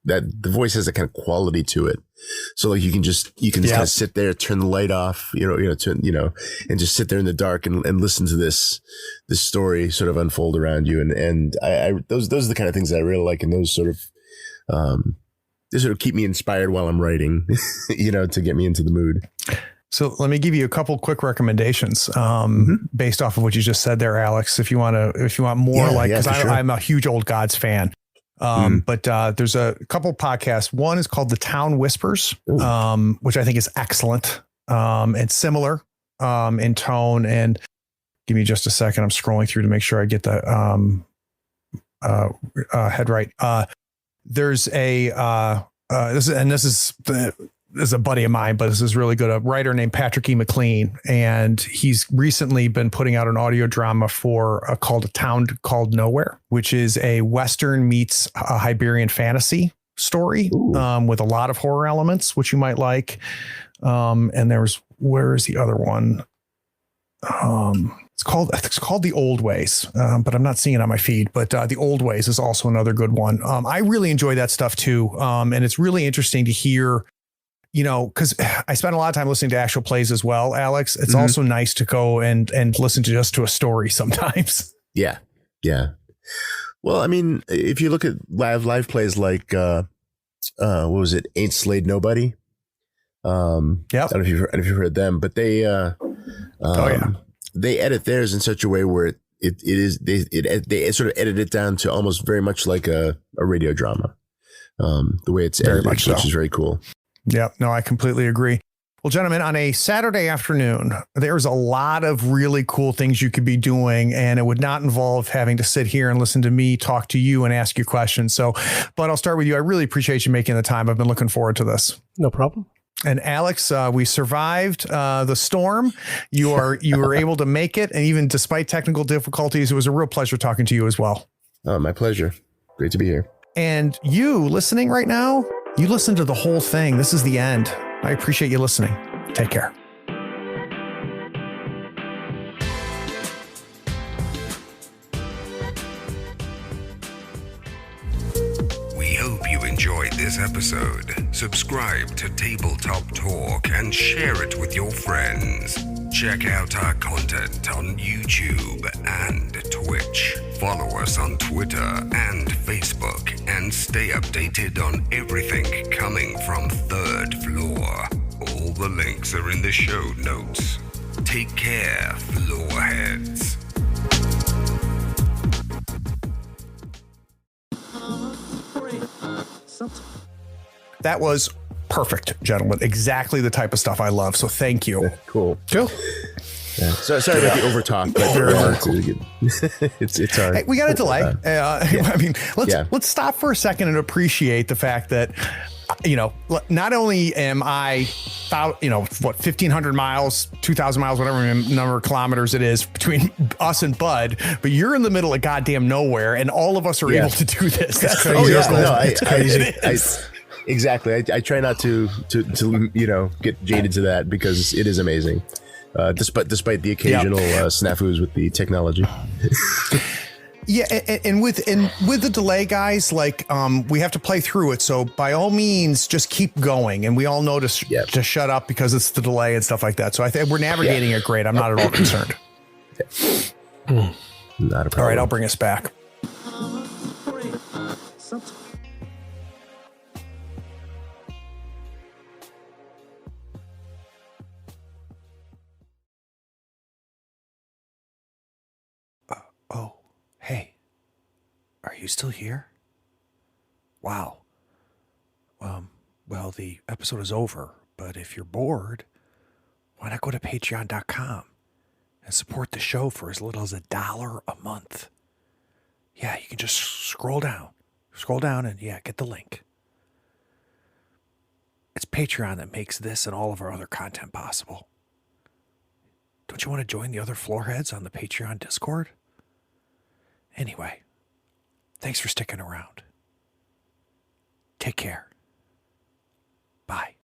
that the voice has that kind of quality to it. So like you can just kind of sit there, turn the light off, and just sit there in the dark and listen to this story sort of unfold around you. And those are the kind of things that I really like, and those sort of they sort of keep me inspired while I'm writing, to get me into the mood. So let me give you a couple quick recommendations based off of what you just said there, Alex. If you want more, because I'm a huge Old Gods fan. But there's a couple podcasts. One is called The Town Whispers, which I think is excellent and similar in tone. And give me just a second. I'm scrolling through to make sure I get the head right. There's this is a buddy of mine, but this is really good. A writer named Patrick E. McLean, and he's recently been putting out an audio drama for called A Town Called Nowhere, which is a Western meets a Iberian fantasy story with a lot of horror elements, which you might like. And where is the other one? It's called The Old Ways, but I'm not seeing it on my feed. But The Old Ways is also another good one. I really enjoy that stuff too, and it's really interesting to hear. Because I spend a lot of time listening to actual plays as well, Alex. It's also nice to go and listen to a story sometimes. Yeah. Yeah. Well, I mean, if you look at live plays like, what was it? Ain't Slayed Nobody. I don't know if you've heard them, but they, they edit theirs in such a way where they sort of edit it down to almost very much like a radio drama. The way it's edited, which is very cool. Yeah, no, I completely agree. Well, gentlemen, on a Saturday afternoon, there's a lot of really cool things you could be doing, and it would not involve having to sit here and listen to me talk to you and ask you questions. So, but I'll start with you. I really appreciate you making the time. I've been looking forward to this. No problem. And Alex, we survived the storm. You were able to make it, and even despite technical difficulties, it was a real pleasure talking to you as well. Oh, my pleasure. Great to be here. And you listening right now, you listened to the whole thing. This is the end. I appreciate you listening. Take care. We hope you enjoyed this episode. Subscribe to Tabletop Talk and share it with your friends. Check out our content on YouTube and Twitch. Follow us on Twitter and Facebook and stay updated on everything coming from Third Floor. All the links are in the show notes. Take care, floorheads. That was perfect, gentlemen. Exactly the type of stuff I love. So thank you. Cool. Yeah. So sorry about the overtalk, but it's all right. Hey, we got a delay. I mean, let's stop for a second and appreciate the fact that, not only am I, 1,500 miles, 2,000 miles, whatever number of kilometers it is between us and Bud, but you're in the middle of goddamn nowhere, and all of us are able to do this. That's crazy. It's crazy. Exactly. I try not to get jaded to that because it is amazing. Despite the occasional snafus with the technology. Yeah, and with the delay, guys, we have to play through it. So by all means, just keep going. And we all know to shut up because it's the delay and stuff like that. So I think we're navigating it great. I'm not at all concerned. Not a problem. All right, I'll bring us back. Oh, hey, are you still here? Wow. Well, the episode is over, but if you're bored, why not go to patreon.com and support the show for as little as $1 a month. Yeah, you can just scroll down and get the link. It's Patreon that makes this and all of our other content possible. Don't you want to join the other floorheads on the Patreon Discord? Anyway, thanks for sticking around. Take care. Bye.